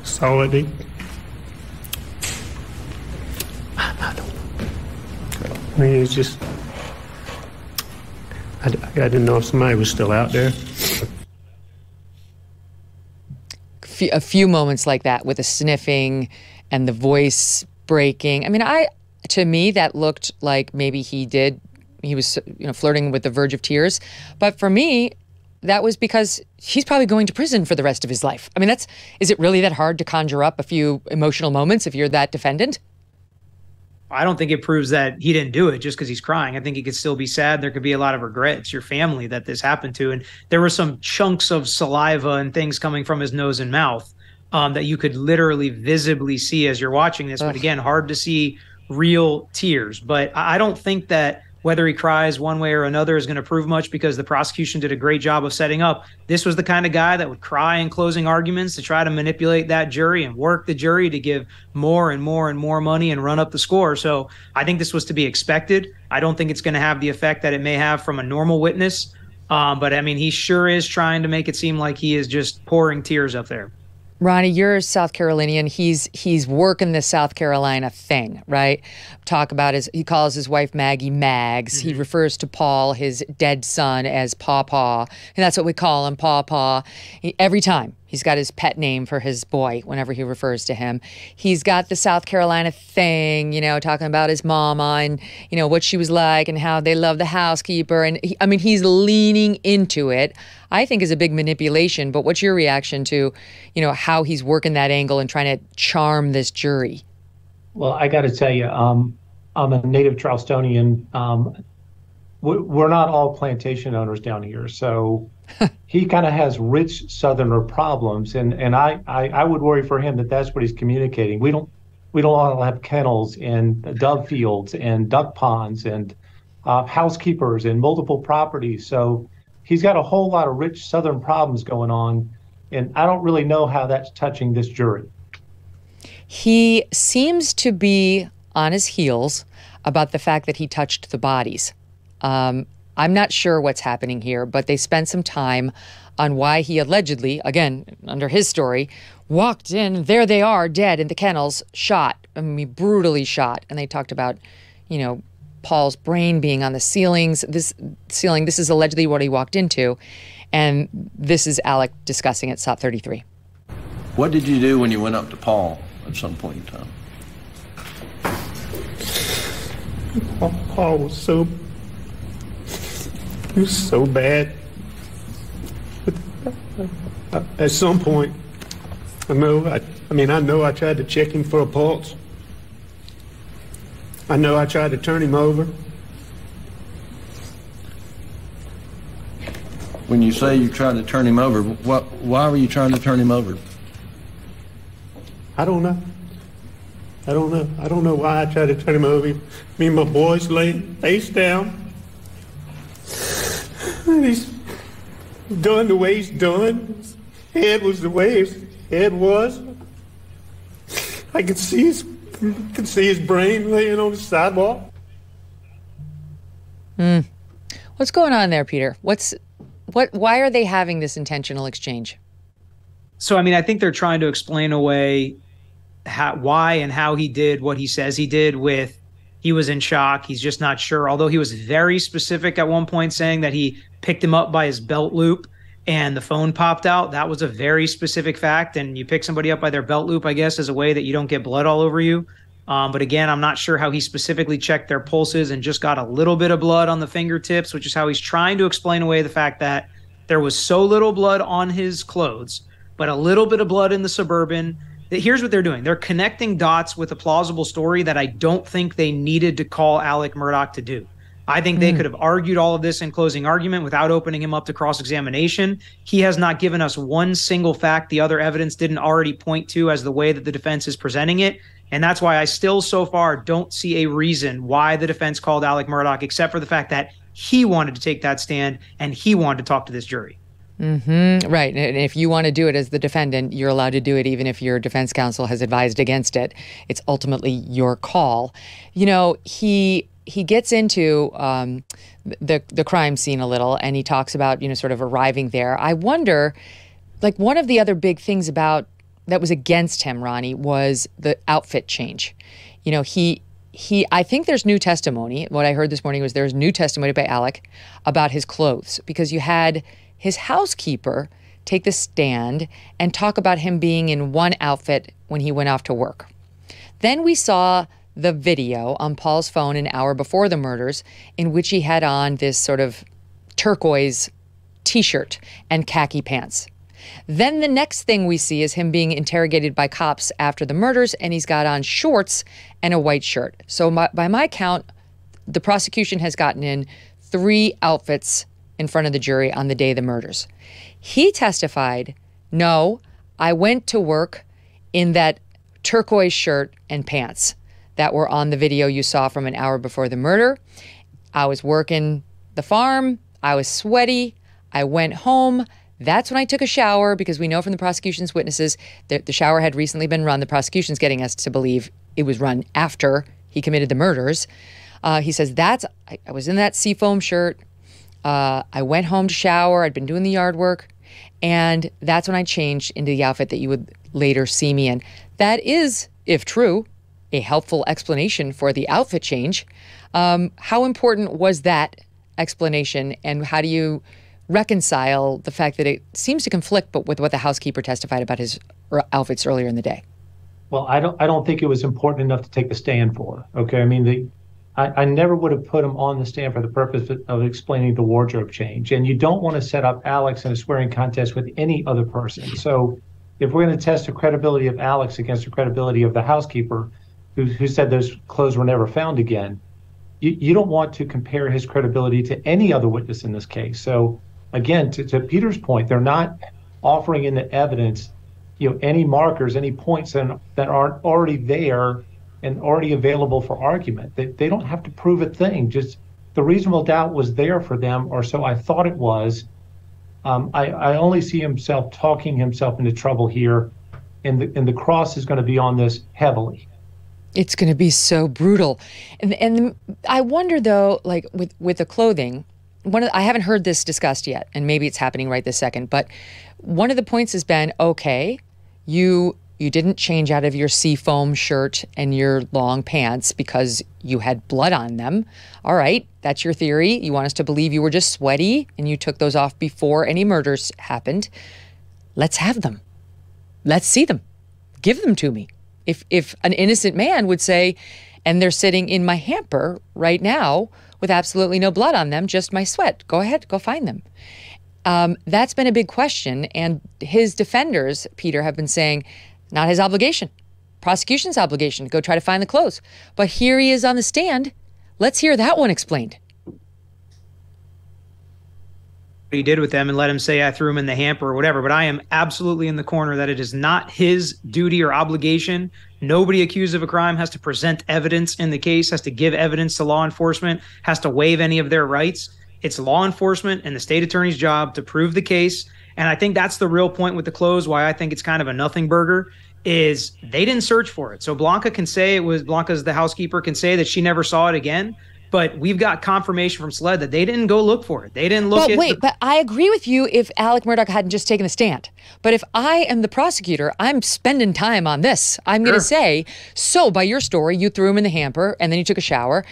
saw it. I don't know. I mean, it's just, I didn't know if somebody was still out there. A few moments like that with the sniffing and the voice breaking. I mean, to me, that looked like maybe he was, flirting with the verge of tears. But for me, that was because he's probably going to prison for the rest of his life. I mean, is it really that hard to conjure up a few emotional moments if you're that defendant? I don't think it proves that he didn't do it just because he's crying. I think he could still be sad. There could be a lot of regret. It's your family that this happened to. And there were some chunks of saliva and things coming from his nose and mouth that you could literally visibly see as you're watching this. But again, hard to see real tears. But I don't think that whether he cries one way or another is going to prove much, because the prosecution did a great job of setting up. This was the kind of guy that would cry in closing arguments to try to manipulate that jury and work the jury to give more and more and more money and run up the score. So I think this was to be expected. I don't think it's going to have the effect that it may have from a normal witness. But I mean, he sure is trying to make it seem like he is just pouring tears up there. Ronnie, you're South Carolinian. He's working this South Carolina thing, right? Talk about he calls his wife Maggie Mags. Mm-hmm. He refers to Paul, his dead son, as Paw Paw. And that's what we call him, Paw Paw. Every time. He's got his pet name for his boy whenever he refers to him. He's got the South Carolina thing, talking about his mama and, what she was like and how they love the housekeeper. And he's leaning into it. I think is a big manipulation. But what's your reaction to, how he's working that angle and trying to charm this jury? Well, I got to tell you, I'm a native Charlestonian. We're not all plantation owners down here, so he kind of has rich Southerner problems, and I would worry for him that that's what he's communicating. We don't all have kennels and dove fields and duck ponds and housekeepers and multiple properties, so he's got a whole lot of rich Southern problems going on, and I don't really know how that's touching this jury. He seems to be on his heels about the fact that he touched the bodies. I'm not sure what's happening here, but they spent some time on why he allegedly, again, under his story, walked in, there they are, dead in the kennels, shot, brutally shot. And they talked about, Paul's brain being on the ceilings. This is allegedly what he walked into. And this is Alec discussing at SOT 33. What did you do when you went up to Paul at some point in time? Paul was so bad. At some point, I know I tried to check him for a pulse. I know I tried to turn him over. When you say you tried to turn him over, why were you trying to turn him over? I don't know. I don't know why I tried to turn him over. Me and my boys laid face down. And he's done the way he's done. His head was the way his head was. I could see his brain laying on the sidewalk. What's going on there, Peter? Why are they having this intentional exchange? So, I mean, I think they're trying to explain away why and how he did what he says he did with he was in shock. He's just not sure. Although he was very specific at one point saying that he picked him up by his belt loop and the phone popped out. That was a very specific fact. And you pick somebody up by their belt loop, I guess, as a way that you don't get blood all over you. But again, I'm not sure how he specifically checked their pulses and just got a little bit of blood on the fingertips, which is how he's trying to explain away the fact that there was so little blood on his clothes, but a little bit of blood in the Suburban. Here's what they're doing. They're connecting dots with a plausible story that I don't think they needed to call Alec Murdaugh to do. I think they could have argued all of this in closing argument without opening him up to cross-examination. He has not given us one single fact the other evidence didn't already point to as the way that the defense is presenting it. And that's why I still so far don't see a reason why the defense called Alec Murdaugh, except for the fact that he wanted to take that stand and he wanted to talk to this jury. Right. And if you want to do it as the defendant, you're allowed to do it even if your defense counsel has advised against it. It's ultimately your call. You know, he gets into the crime scene a little, and he talks about, sort of arriving there. I wonder, like, one of the other big things about that was against him, Ronnie, was the outfit change. I think there's new testimony. What I heard this morning was there's new testimony by Alec about his clothes, because you had his housekeeper take the stand and talk about him being in one outfit when he went off to work. Then we saw the video on Paul's phone an hour before the murders in which he had on this sort of turquoise t-shirt and khaki pants. Then the next thing we see is him being interrogated by cops after the murders, and he's got on shorts and a white shirt. So by my count, the prosecution has gotten in 3 outfits in front of the jury on the day of the murders. He testified, no, I went to work in that turquoise shirt and pants that were on the video you saw from an hour before the murder. I was working the farm. I was sweaty. I went home. That's when I took a shower, because we know from the prosecution's witnesses that the shower had recently been run. The prosecution's getting us to believe it was run after he committed the murders. He says, I was in that seafoam shirt. I went home to shower. I'd been doing the yard work. And that's when I changed into the outfit that you would later see me in. That is, if true, a helpful explanation for the outfit change. How important was that explanation, and how do you reconcile the fact that it seems to conflict but with what the housekeeper testified about his outfits earlier in the day? Well, I don't think it was important enough to take the stand for. Okay, I mean, I never would have put him on the stand for the purpose of explaining the wardrobe change. And you don't want to set up Alex in a swearing contest with any other person. So if we're going to test the credibility of Alex against the credibility of the housekeeper, who said those clothes were never found again, you don't want to compare his credibility to any other witness in this case. So again, to Peter's point, they're not offering in the evidence, any markers, any points that aren't already there and already available for argument. They don't have to prove a thing. Just the reasonable doubt was there for them, or so I thought it was. I only see himself talking himself into trouble here, and the cross is going to be on this heavily. It's going to be so brutal. And I wonder, though, like with the clothing, I haven't heard this discussed yet, and maybe it's happening right this second, but one of the points has been, okay, you didn't change out of your seafoam shirt and your long pants because you had blood on them. All right, that's your theory. You want us to believe you were just sweaty and you took those off before any murders happened. Let's have them. Let's see them. Give them to me. If an innocent man would say, and they're sitting in my hamper right now with absolutely no blood on them, just my sweat, go ahead, go find them. That's been a big question. And his defenders, Peter, have been saying, not his obligation, prosecution's obligation to go try to find the clothes. But here he is on the stand. Let's hear that one explained. He did with them and let him say I threw him in the hamper or whatever, but I am absolutely in the corner that it is not his duty or obligation. Nobody accused of a crime has to present evidence in the case, has to give evidence to law enforcement, has to waive any of their rights. It's law enforcement and the state attorney's job to prove the case. And I think that's the real point with the clothes, why I think it's kind of a nothing burger, is they didn't search for it. So Blanca's the housekeeper, can say that she never saw it again. But we've got confirmation from SLED that they didn't go look for it. They didn't look But I agree with you if Alec Murdaugh hadn't just taken the stand. But if I am the prosecutor, I'm spending time on this. I'm going to say, so by your story, you threw him in the hamper and then you took a shower.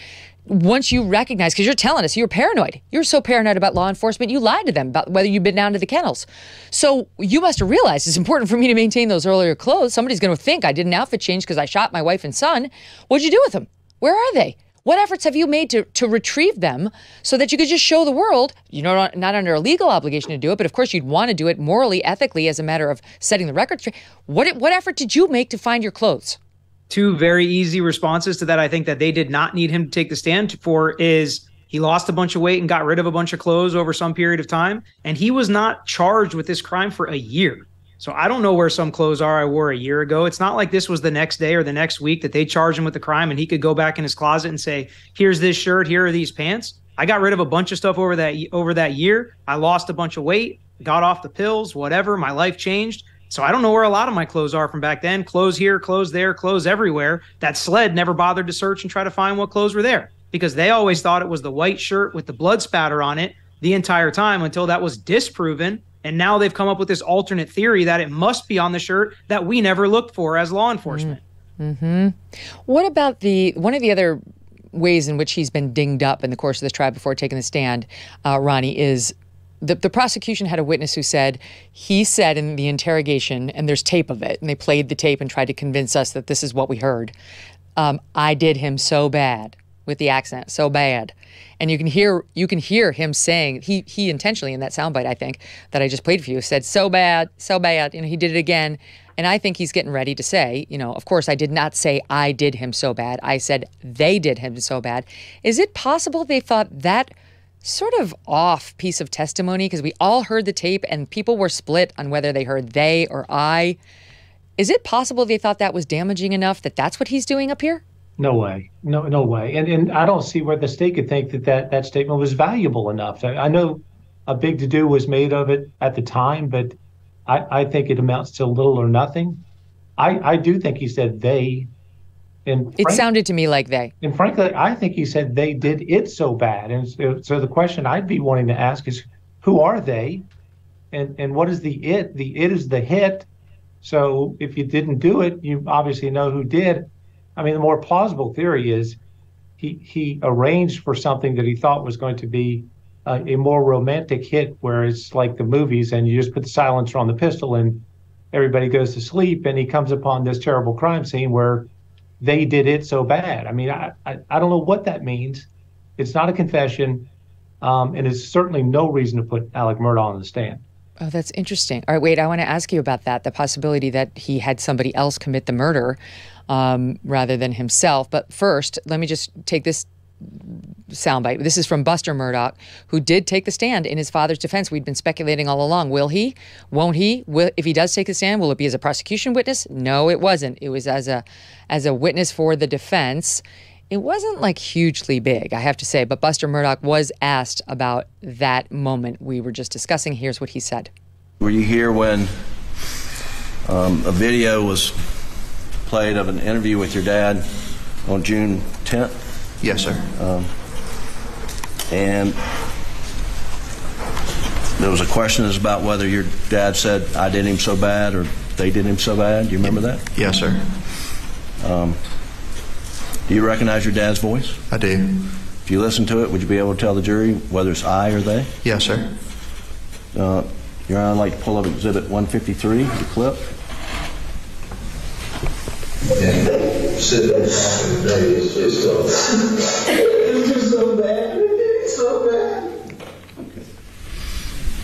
Once you recognize, because you're telling us you're paranoid. You're so paranoid about law enforcement, you lied to them about whether you've been down to the kennels. So you must have realized it's important for me to maintain those earlier clothes. Somebody's going to think I did an outfit change because I shot my wife and son. What'd you do with them? Where are they? What efforts have you made to retrieve them so that you could just show the world, not under a legal obligation to do it, but of course you'd want to do it morally, ethically, as a matter of setting the record straight. What effort did you make to find your clothes? Two very easy responses to that I think that they did not need him to take the stand for is he lost a bunch of weight and got rid of a bunch of clothes over some period of time, and he was not charged with this crime for a year. So I don't know where some clothes are I wore a year ago. It's not like this was the next day or the next week that they charged him with the crime and he could go back in his closet and say, here's this shirt, here are these pants. I got rid of a bunch of stuff over that year. I lost a bunch of weight, got off the pills, whatever. My life changed. So I don't know where a lot of my clothes are from back then. Clothes here, clothes there, clothes everywhere. That SLED never bothered to search and try to find what clothes were there because they always thought it was the white shirt with the blood spatter on it the entire time until that was disproven. And now they've come up with this alternate theory that it must be on the shirt that we never looked for as law enforcement. Mm-hmm. What about one of the other ways in which he's been dinged up in the course of this trial before taking the stand, Ronnie, is the prosecution had a witness who said, he said in the interrogation, and there's tape of it, and they played the tape and tried to convince us that this is what we heard. I did him so bad, with the accent, so bad. And you can hear him saying, he intentionally in that soundbite, I think, that I just played for you, said, so bad, he did it again. And I think he's getting ready to say, of course, I did not say I did him so bad. I said they did him so bad. Is it possible they thought that sort of off piece of testimony, because we all heard the tape and people were split on whether they heard they or I. Is it possible they thought that was damaging enough that that's what he's doing up here? No way. No way. And I don't see where the state could think that statement was valuable enough. I know a big to-do was made of it at the time, but I think it amounts to little or nothing. I do think he said they. And it sounded to me like they. And frankly, I think he said they did it so bad. And so the question I'd be wanting to ask is, who are they? And what is the it? The it is the hit. So if you didn't do it, you obviously know who did. I mean, the more plausible theory is he arranged for something that he thought was going to be a more romantic hit, where it's like the movies and you just put the silencer on the pistol and everybody goes to sleep, and he comes upon this terrible crime scene where they did it so bad. I mean, I don't know what that means. It's not a confession, and it's certainly no reason to put Alec Murdaugh on the stand. Oh, that's interesting. All right, wait, I want to ask you about that, the possibility that he had somebody else commit the murder rather than himself. But first, let me just take this soundbite. This is from Buster Murdaugh, who did take the stand in his father's defense. We'd been speculating all along. Will he? Won't he? If he does take the stand, will it be as a prosecution witness? No, it wasn't. It was as a witness for the defense. It wasn't like hugely big, I have to say, but Buster Murdaugh was asked about that moment we were just discussing. Here's what he said. Were you here when a video was played of an interview with your dad on June 10th? Yes, sir. And there was a question about whether your dad said, I did him so bad, or they did him so bad. Do you remember that? Yes, sir. Do you recognize your dad's voice? I do. If you listen to it, would you be able to tell the jury whether it's I or they? Yes, sir. Your Honor, I'd like to pull up Exhibit 153, the clip.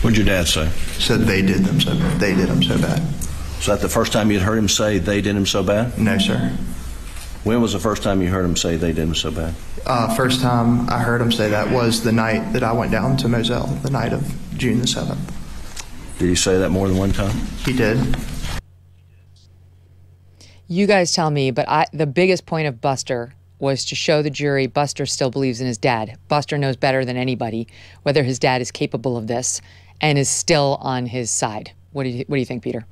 What did your dad say? Said they did him so bad. Was that the first time you'd heard him say they did him so bad? No, sir. When was the first time you heard him say they did him so bad? First time I heard him say that was the night that I went down to Moselle, the night of June the 7th. Did he say that more than one time? He did. You guys tell me, but the biggest point of Buster was to show the jury Buster still believes in his dad. Buster knows better than anybody whether his dad is capable of this and is still on his side. What do you think, Peter?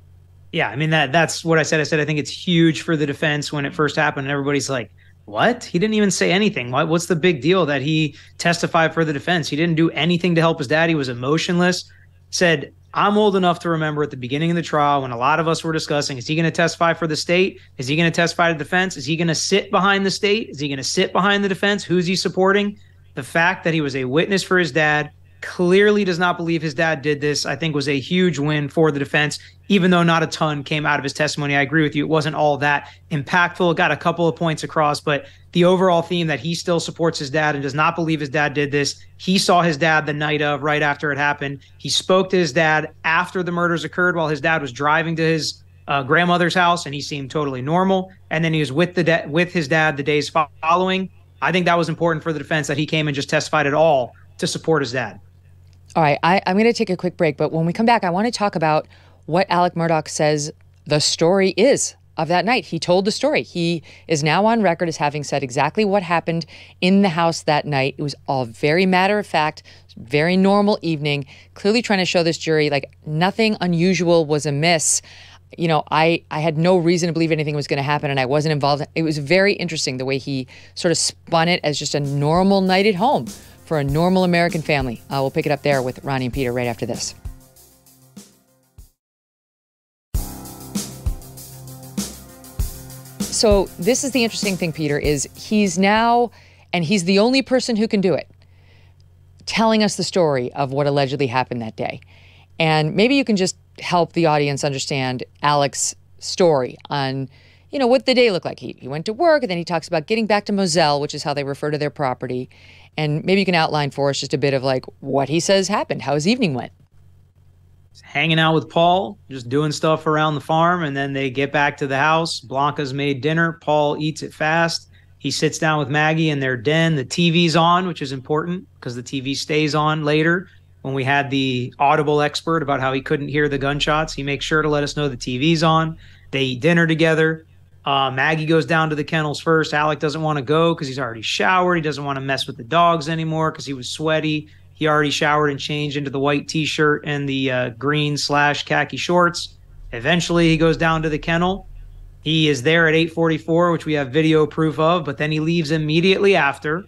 Yeah, I mean, that's what I said. I said I think it's huge for the defense when it first happened. And everybody's like, what? He didn't even say anything. What's the big deal that he testified for the defense? He didn't do anything to help his dad. He was emotionless. Said, I'm old enough to remember at the beginning of the trial when a lot of us were discussing, is he going to testify for the state? Is he going to testify to defense? Is he going to sit behind the state? Is he going to sit behind the defense? Who's he supporting? The fact that he was a witness for his dad, clearly does not believe his dad did this, I think was a huge win for the defense, even though not a ton came out of his testimony. I agree with you. It wasn't all that impactful. It got a couple of points across, but the overall theme that he still supports his dad and does not believe his dad did this. He saw his dad the night of, right after it happened. He spoke to his dad after the murders occurred while his dad was driving to his grandmother's house, and he seemed totally normal. And then he was with his dad the days following. I think that was important for the defense that he came and just testified at all to support his dad. All right, I'm going to take a quick break, but when we come back, I want to talk about what Alec Murdaugh says the story is of that night. He told the story. He is now on record as having said exactly what happened in the house that night. It was all very matter of fact, very normal evening, clearly trying to show this jury like nothing unusual was amiss. You know, I had no reason to believe anything was going to happen, and I wasn't involved. It was very interesting the way he sort of spun it as just a normal night at home for a normal American family. We'll pick it up there with Ronnie and Peter right after this. So this is the interesting thing, Peter, is he's now, and he's the only person who can do it, telling us the story of what allegedly happened that day. And maybe you can just help the audience understand Alec's story on, you know, what the day looked like. He went to work, and then he talks about getting back to Moselle, which is how they refer to their property. And maybe you can outline for us just a bit of like what he says happened, how his evening went. Hanging out with Paul, just doing stuff around the farm, and then they get back to the house. Blanca's made dinner. Paul eats it fast. He sits down with Maggie in their den. The TV's on, which is important because the TV stays on later. When we had the audible expert about how he couldn't hear the gunshots, he makes sure to let us know the TV's on. They eat dinner together. Maggie goes down to the kennels first. Alec doesn't want to go because he's already showered. He doesn't want to mess with the dogs anymore because he was sweaty. He already showered and changed into the white T-shirt and the green/khaki shorts. Eventually, he goes down to the kennel. He is there at 8:44, which we have video proof of, but then he leaves immediately after,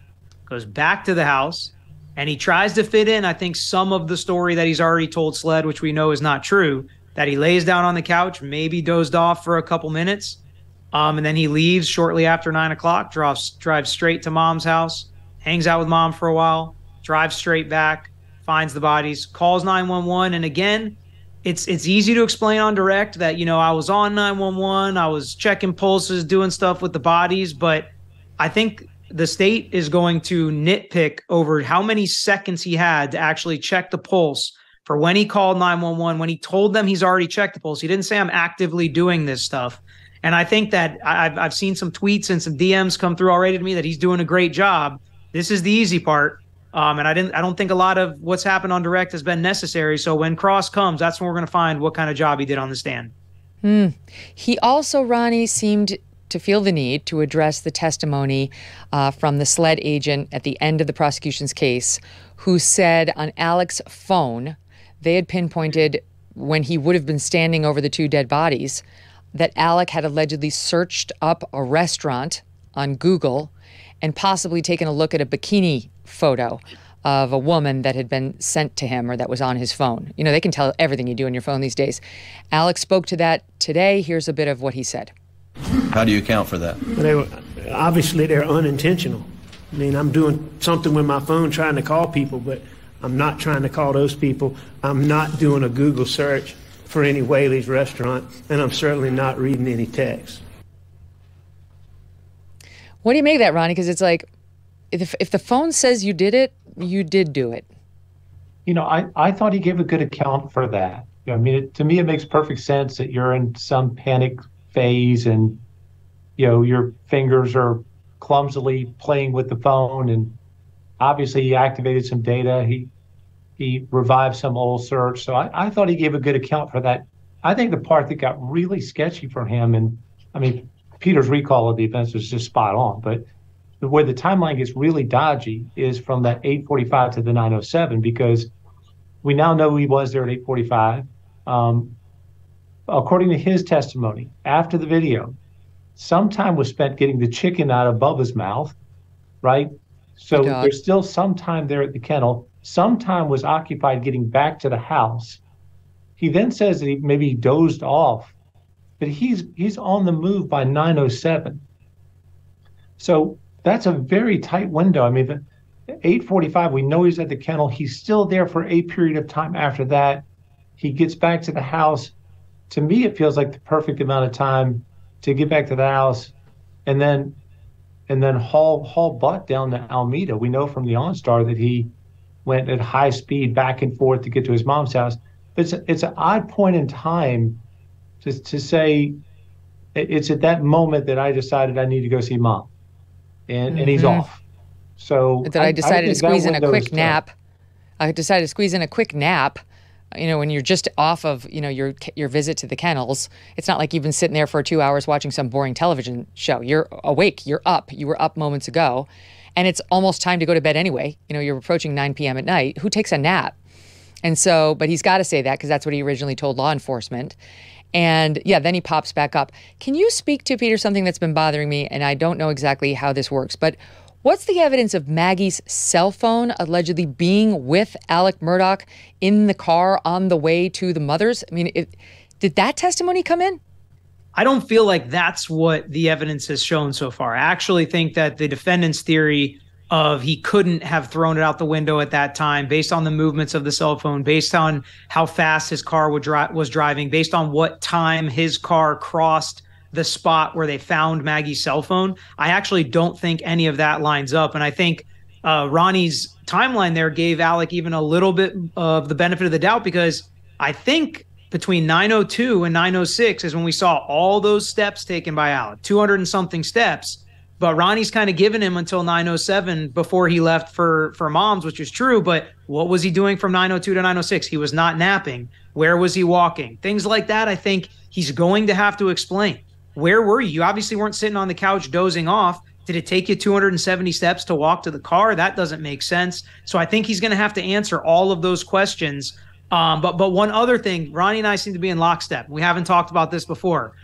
goes back to the house, and he tries to fit in, I think, some of the story that he's already told SLED, which we know is not true, that he lays down on the couch, maybe dozed off for a couple minutes, and then he leaves shortly after 9 o'clock, drives straight to Mom's house, hangs out with Mom for a while, drives straight back, finds the bodies, calls 911. And again, it's easy to explain on direct that, you know, I was on 911, I was checking pulses, doing stuff with the bodies, but I think the state is going to nitpick over how many seconds he had to actually check the pulse for when he called 911, when he told them he's already checked the pulse. He didn't say, I'm actively doing this stuff. And I think that I've seen some tweets and some DMs come through already to me that he's doing a great job. This is the easy part. And I don't think a lot of what's happened on direct has been necessary. So when Cross comes, that's when we're going to find what kind of job he did on the stand. He also, Ronnie, seemed to feel the need to address the testimony from the SLED agent at the end of the prosecution's case, who said on Alec's phone, they had pinpointed when he would have been standing over the two dead bodies, that Alec had allegedly searched up a restaurant on Google and possibly taken a look at a bikini photo of a woman that had been sent to him or that was on his phone. You know, they can tell everything you do on your phone these days. Alec spoke to that today. Here's a bit of what he said. How do you account for that? Obviously, they're unintentional. I mean, I'm doing something with my phone trying to call people, but I'm not trying to call those people. I'm not doing a Google search for any Whaley's restaurant, and I'm certainly not reading any text. What do you make of that, Ronnie? Because it's like, if the phone says you did it, you did do it. You know, I thought he gave a good account for that. I mean, to me, it makes perfect sense that you're in some panic phase and, you know, your fingers are clumsily playing with the phone, and obviously he activated some data. He revived some old search. So I thought he gave a good account for that. I think the part that got really sketchy for him, and I mean, Peter's recall of the events was just spot on, but where the timeline gets really dodgy is from that 8:45 to the 9:07, because we now know he was there at 8:45. according to his testimony, after the video, some time was spent getting the chicken out of Bubba's mouth, right? So there's still some time there at the kennel. Some time was occupied getting back to the house. He then says that he maybe dozed off, but he's on the move by 9:07. So that's a very tight window. I mean, 8:45, we know he's at the kennel. He's still there for a period of time after that. He gets back to the house. To me, it feels like the perfect amount of time to get back to the house and then haul butt down to Alameda. We know from the OnStar that he went at high speed back and forth to get to his mom's house. But it's an odd point in time to say it's at that moment that I decided I need to go see mom, and he's off. So that I decided to squeeze in a quick nap. I decided to squeeze in a quick nap. When you're just off of, your visit to the kennels, it's not like you've been sitting there for 2 hours watching some boring television show. You're awake. You're up. You were up moments ago, and it's almost time to go to bed anyway. You're approaching 9 p.m. at night. Who takes a nap? And so, but he's got to say that because that's what he originally told law enforcement. And yeah, then he pops back up. Can you speak to, Peter, something that's been bothering me? And I don't know exactly how this works, but what's the evidence of Maggie's cell phone allegedly being with Alec Murdaugh in the car on the way to the mother's? I mean, did that testimony come in? I don't feel like that's what the evidence has shown so far. I actually think that the defendant's theory of he couldn't have thrown it out the window at that time based on the movements of the cell phone, based on how fast his car was driving, based on what time his car crossed the spot where they found Maggie's cell phone. I actually don't think any of that lines up. And I think Ronnie's timeline there gave Alec even a little bit of the benefit of the doubt, because I think between 9:02 and 9:06 is when we saw all those steps taken by Alec, 200 and something steps. But Ronnie's kind of given him until 9:07 before he left for mom's, which is true. But what was he doing from 9:02 to 9:06? He was not napping. Where was he walking? Things like that, I think he's going to have to explain. Where were you? You obviously weren't sitting on the couch dozing off. Did it take you 270 steps to walk to the car? That doesn't make sense. So I think he's going to have to answer all of those questions. But one other thing, Ronnie and I seem to be in lockstep. We haven't talked about this before.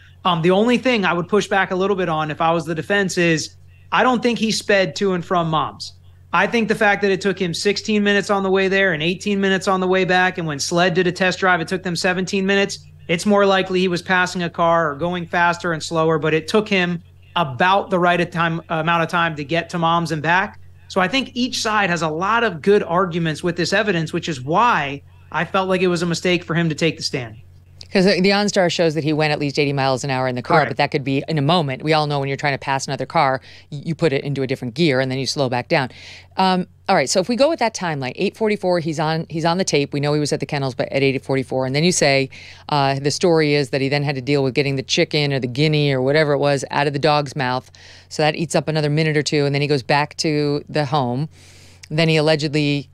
The only thing I would push back a little bit on if I was the defense is I don't think he sped to and from mom's. I think the fact that it took him 16 minutes on the way there and 18 minutes on the way back, and when SLED did a test drive, it took them 17 minutes. It's more likely he was passing a car or going faster and slower, but it took him about the right amount of time to get to mom's and back. So I think each side has a lot of good arguments with this evidence, which is why I felt like it was a mistake for him to take the stand. Because the OnStar shows that he went at least 80 miles an hour in the car, Correct. But that could be in a moment. We all know when you're trying to pass another car, you put it into a different gear and then you slow back down. All right, so if we go with that timeline, 8:44, he's on the tape. We know he was at the kennels at 8:44, and then you say the story is that he then had to deal with getting the chicken or the guinea or whatever it was out of the dog's mouth. So that eats up another minute or two, and then he goes back to the home. Then he allegedly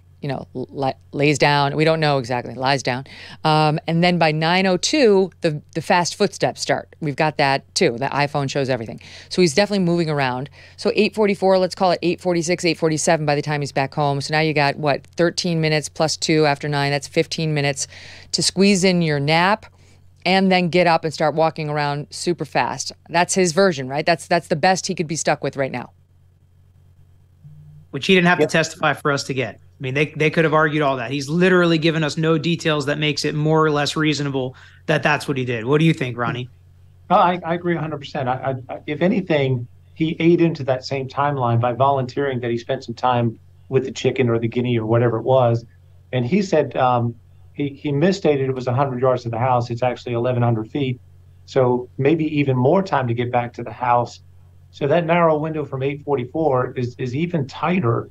lays down. We don't know exactly. Lies down. And then by 9:02, the fast footsteps start. We've got that too. The iPhone shows everything. So he's definitely moving around. So 8:44, let's call it 8:46, 8:47 by the time he's back home. So now you got, 13 minutes plus 2 after 9. That's 15 minutes to squeeze in your nap and then get up and start walking around super fast. That's his version, right? That's the best he could be stuck with right now. Which he didn't have to testify for us to get. I mean, they could have argued all that. He's literally given us no details that makes it more or less reasonable that that's what he did. What do you think, Ronnie? I agree 100%. If anything, he ate into that same timeline by volunteering that he spent some time with the chicken or the guinea or whatever it was. And he said he misstated it was 100 yards to the house. It's actually 1,100 feet. So maybe even more time to get back to the house. So that narrow window from 8:44 is even tighter.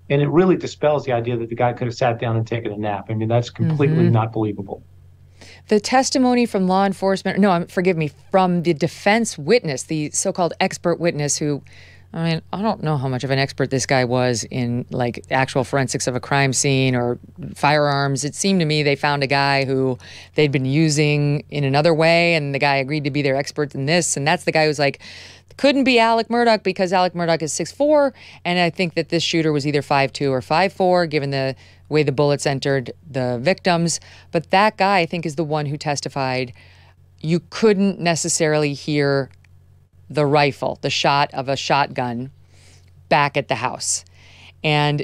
And it really dispels the idea that the guy could have sat down and taken a nap. I mean, that's completely not believable. The testimony from law enforcement, forgive me, from the defense witness, the so-called expert witness who, I don't know how much of an expert this guy was in actual forensics of a crime scene or firearms. It seemed to me they found a guy who they'd been using in another way, and the guy agreed to be their expert in this. And that's the guy who's couldn't be Alec Murdaugh because Alec Murdaugh is 6'4", and I think that this shooter was either 5'2" or 5'4", given the way the bullets entered the victims. But that guy, I think, is the one who testified, you couldn't necessarily hear the rifle, the shot of a shotgun back at the house. And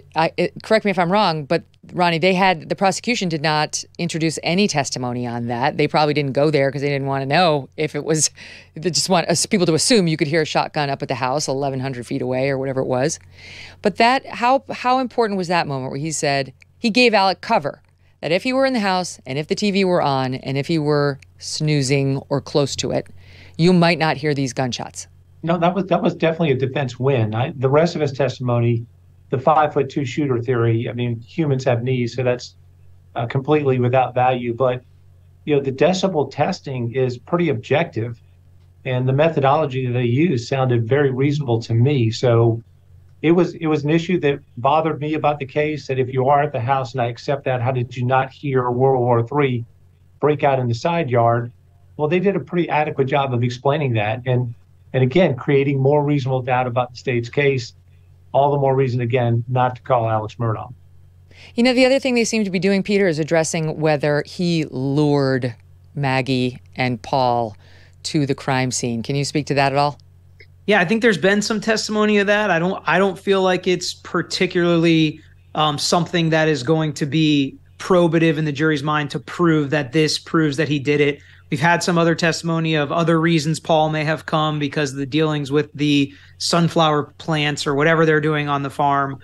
correct me if I'm wrong, but Ronnie, the prosecution did not introduce any testimony on that. They probably didn't go there because they didn't want to know if it was, they just want people to assume you could hear a shotgun up at the house 1,100 feet away or whatever it was. But how important was that moment where he said, he gave Alec cover, that if he were in the house and if the TV were on and if he were snoozing or close to it, you might not hear these gunshots. No, that was definitely a defense win. The rest of his testimony, the 5'2" shooter theory, I mean, humans have knees, so that's completely without value. But, the decibel testing is pretty objective, and the methodology that they used sounded very reasonable to me. So it was an issue that bothered me about the case, that if you are at the house, and I accept that, how did you not hear World War III break out in the side yard? Well, they did a pretty adequate job of explaining that. And again, creating more reasonable doubt about the state's case. All the more reason, again, not to call Alex Murdaugh. The other thing they seem to be doing, Peter, is addressing whether he lured Maggie and Paul to the crime scene. Can you speak to that at all? Yeah, I think there's been some testimony of that. I don't feel like it's particularly something that is going to be probative in the jury's mind to prove that this proves that he did it. We've had some other testimony of other reasons Paul may have come because of the dealings with the sunflower plants or whatever they're doing on the farm.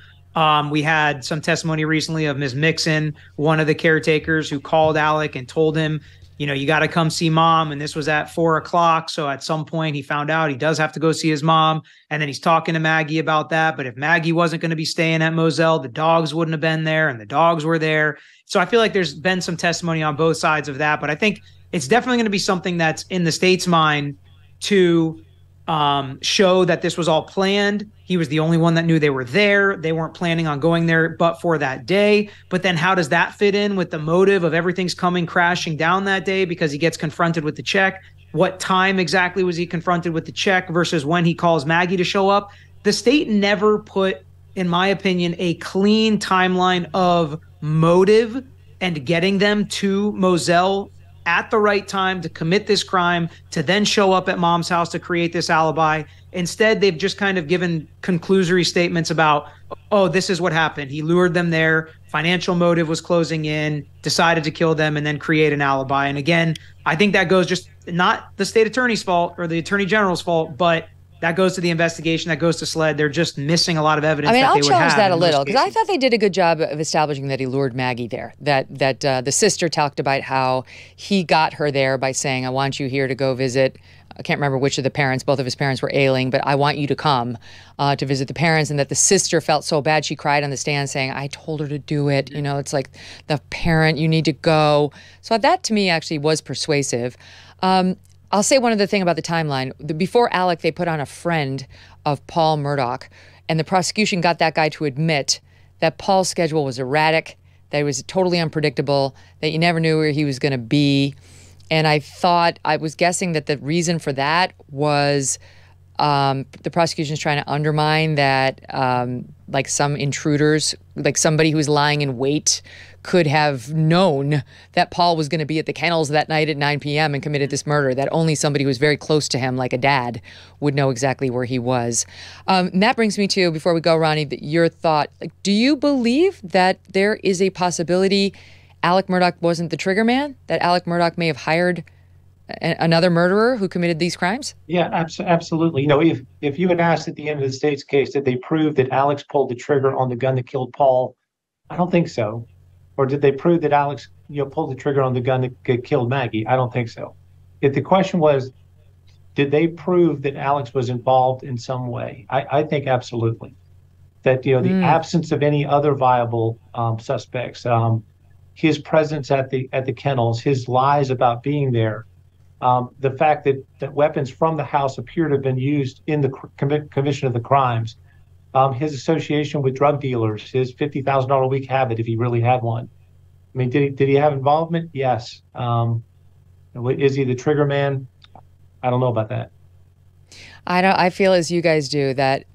We had some testimony recently of Ms. Mixon, one of the caretakers, who called Alec and told him, you got to come see mom. And this was at 4:00. So at some point he found out he does have to go see his mom. And then he's talking to Maggie about that. But if Maggie wasn't going to be staying at Moselle, the dogs wouldn't have been there and the dogs were there. So I feel like there's been some testimony on both sides of that. But I think it's definitely going to be something that's in the state's mind to show that this was all planned. He was the only one that knew they were there. They weren't planning on going there but for that day. But then how does that fit in with the motive of everything's coming crashing down that day because he gets confronted with the check? What time exactly was he confronted with the check versus when he calls Maggie to show up? The state never put, in my opinion, a clean timeline of motive and getting them to Moselle at the right time to commit this crime, to then show up at mom's house to create this alibi. Instead, they've just kind of given conclusory statements about, oh, this is what happened. He lured them there. Financial motive was closing in, decided to kill them, and then create an alibi. And again, I think that goes just not the state attorney's fault or the attorney general's fault, but that goes to the investigation, that goes to SLED. They're just missing a lot of evidence. I'll challenge that a little because I thought they did a good job of establishing that he lured Maggie there. That the sister talked about how he got her there by saying, "I want you here to go visit." I can't remember which of the parents. Both of his parents were ailing, but I want you to come to visit the parents. And that the sister felt so bad, she cried on the stand saying, "I told her to do it." It's like the parent, you need to go. So that to me actually was persuasive. I'll say one other thing about the timeline. Before Alec, they put on a friend of Paul Murdaugh, and the prosecution got that guy to admit that Paul's schedule was erratic, that it was totally unpredictable, that you never knew where he was going to be. And I was guessing that the reason for that was the prosecution's trying to undermine that, like some intruders, like somebody who was lying in wait could have known that Paul was going to be at the kennels that night at 9 p.m. and committed this murder, that only somebody who was very close to him, like a dad, would know exactly where he was. And that brings me to, before we go, Ronnie, your thought. Do you believe that there is a possibility Alec Murdaugh wasn't the trigger man, that Alec Murdaugh may have hired another murderer who committed these crimes? Yeah, absolutely. If you had asked at the end of the state's case, did they prove that Alex pulled the trigger on the gun that killed Paul? I don't think so. Or did they prove that Alex, pulled the trigger on the gun that killed Maggie? I don't think so. If the question was, did they prove that Alex was involved in some way? I think absolutely. That the absence of any other viable suspects, his presence at the kennels, his lies about being there, the fact that weapons from the house appear to have been used in the commission of the crimes, his association with drug dealers, his $50,000 a week habit, if he really had one. I mean, did he have involvement? Yes. Is he the trigger man? I don't know about that. I feel as you guys do that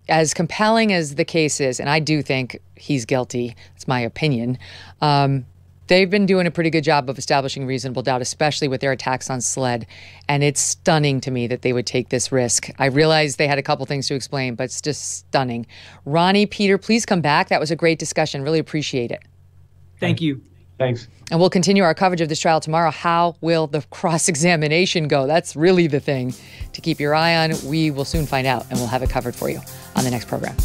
as compelling as the case is, and I do think he's guilty, it's my opinion, They've been doing a pretty good job of establishing reasonable doubt, especially with their attacks on SLED. And it's stunning to me that they would take this risk. I realize they had a couple things to explain, but it's just stunning. Ronnie, Peter, please come back. That was a great discussion. Really appreciate it. Thank you. Thanks. And we'll continue our coverage of this trial tomorrow. How will the cross-examination go? That's really the thing to keep your eye on. We will soon find out, and we'll have it covered for you on the next program.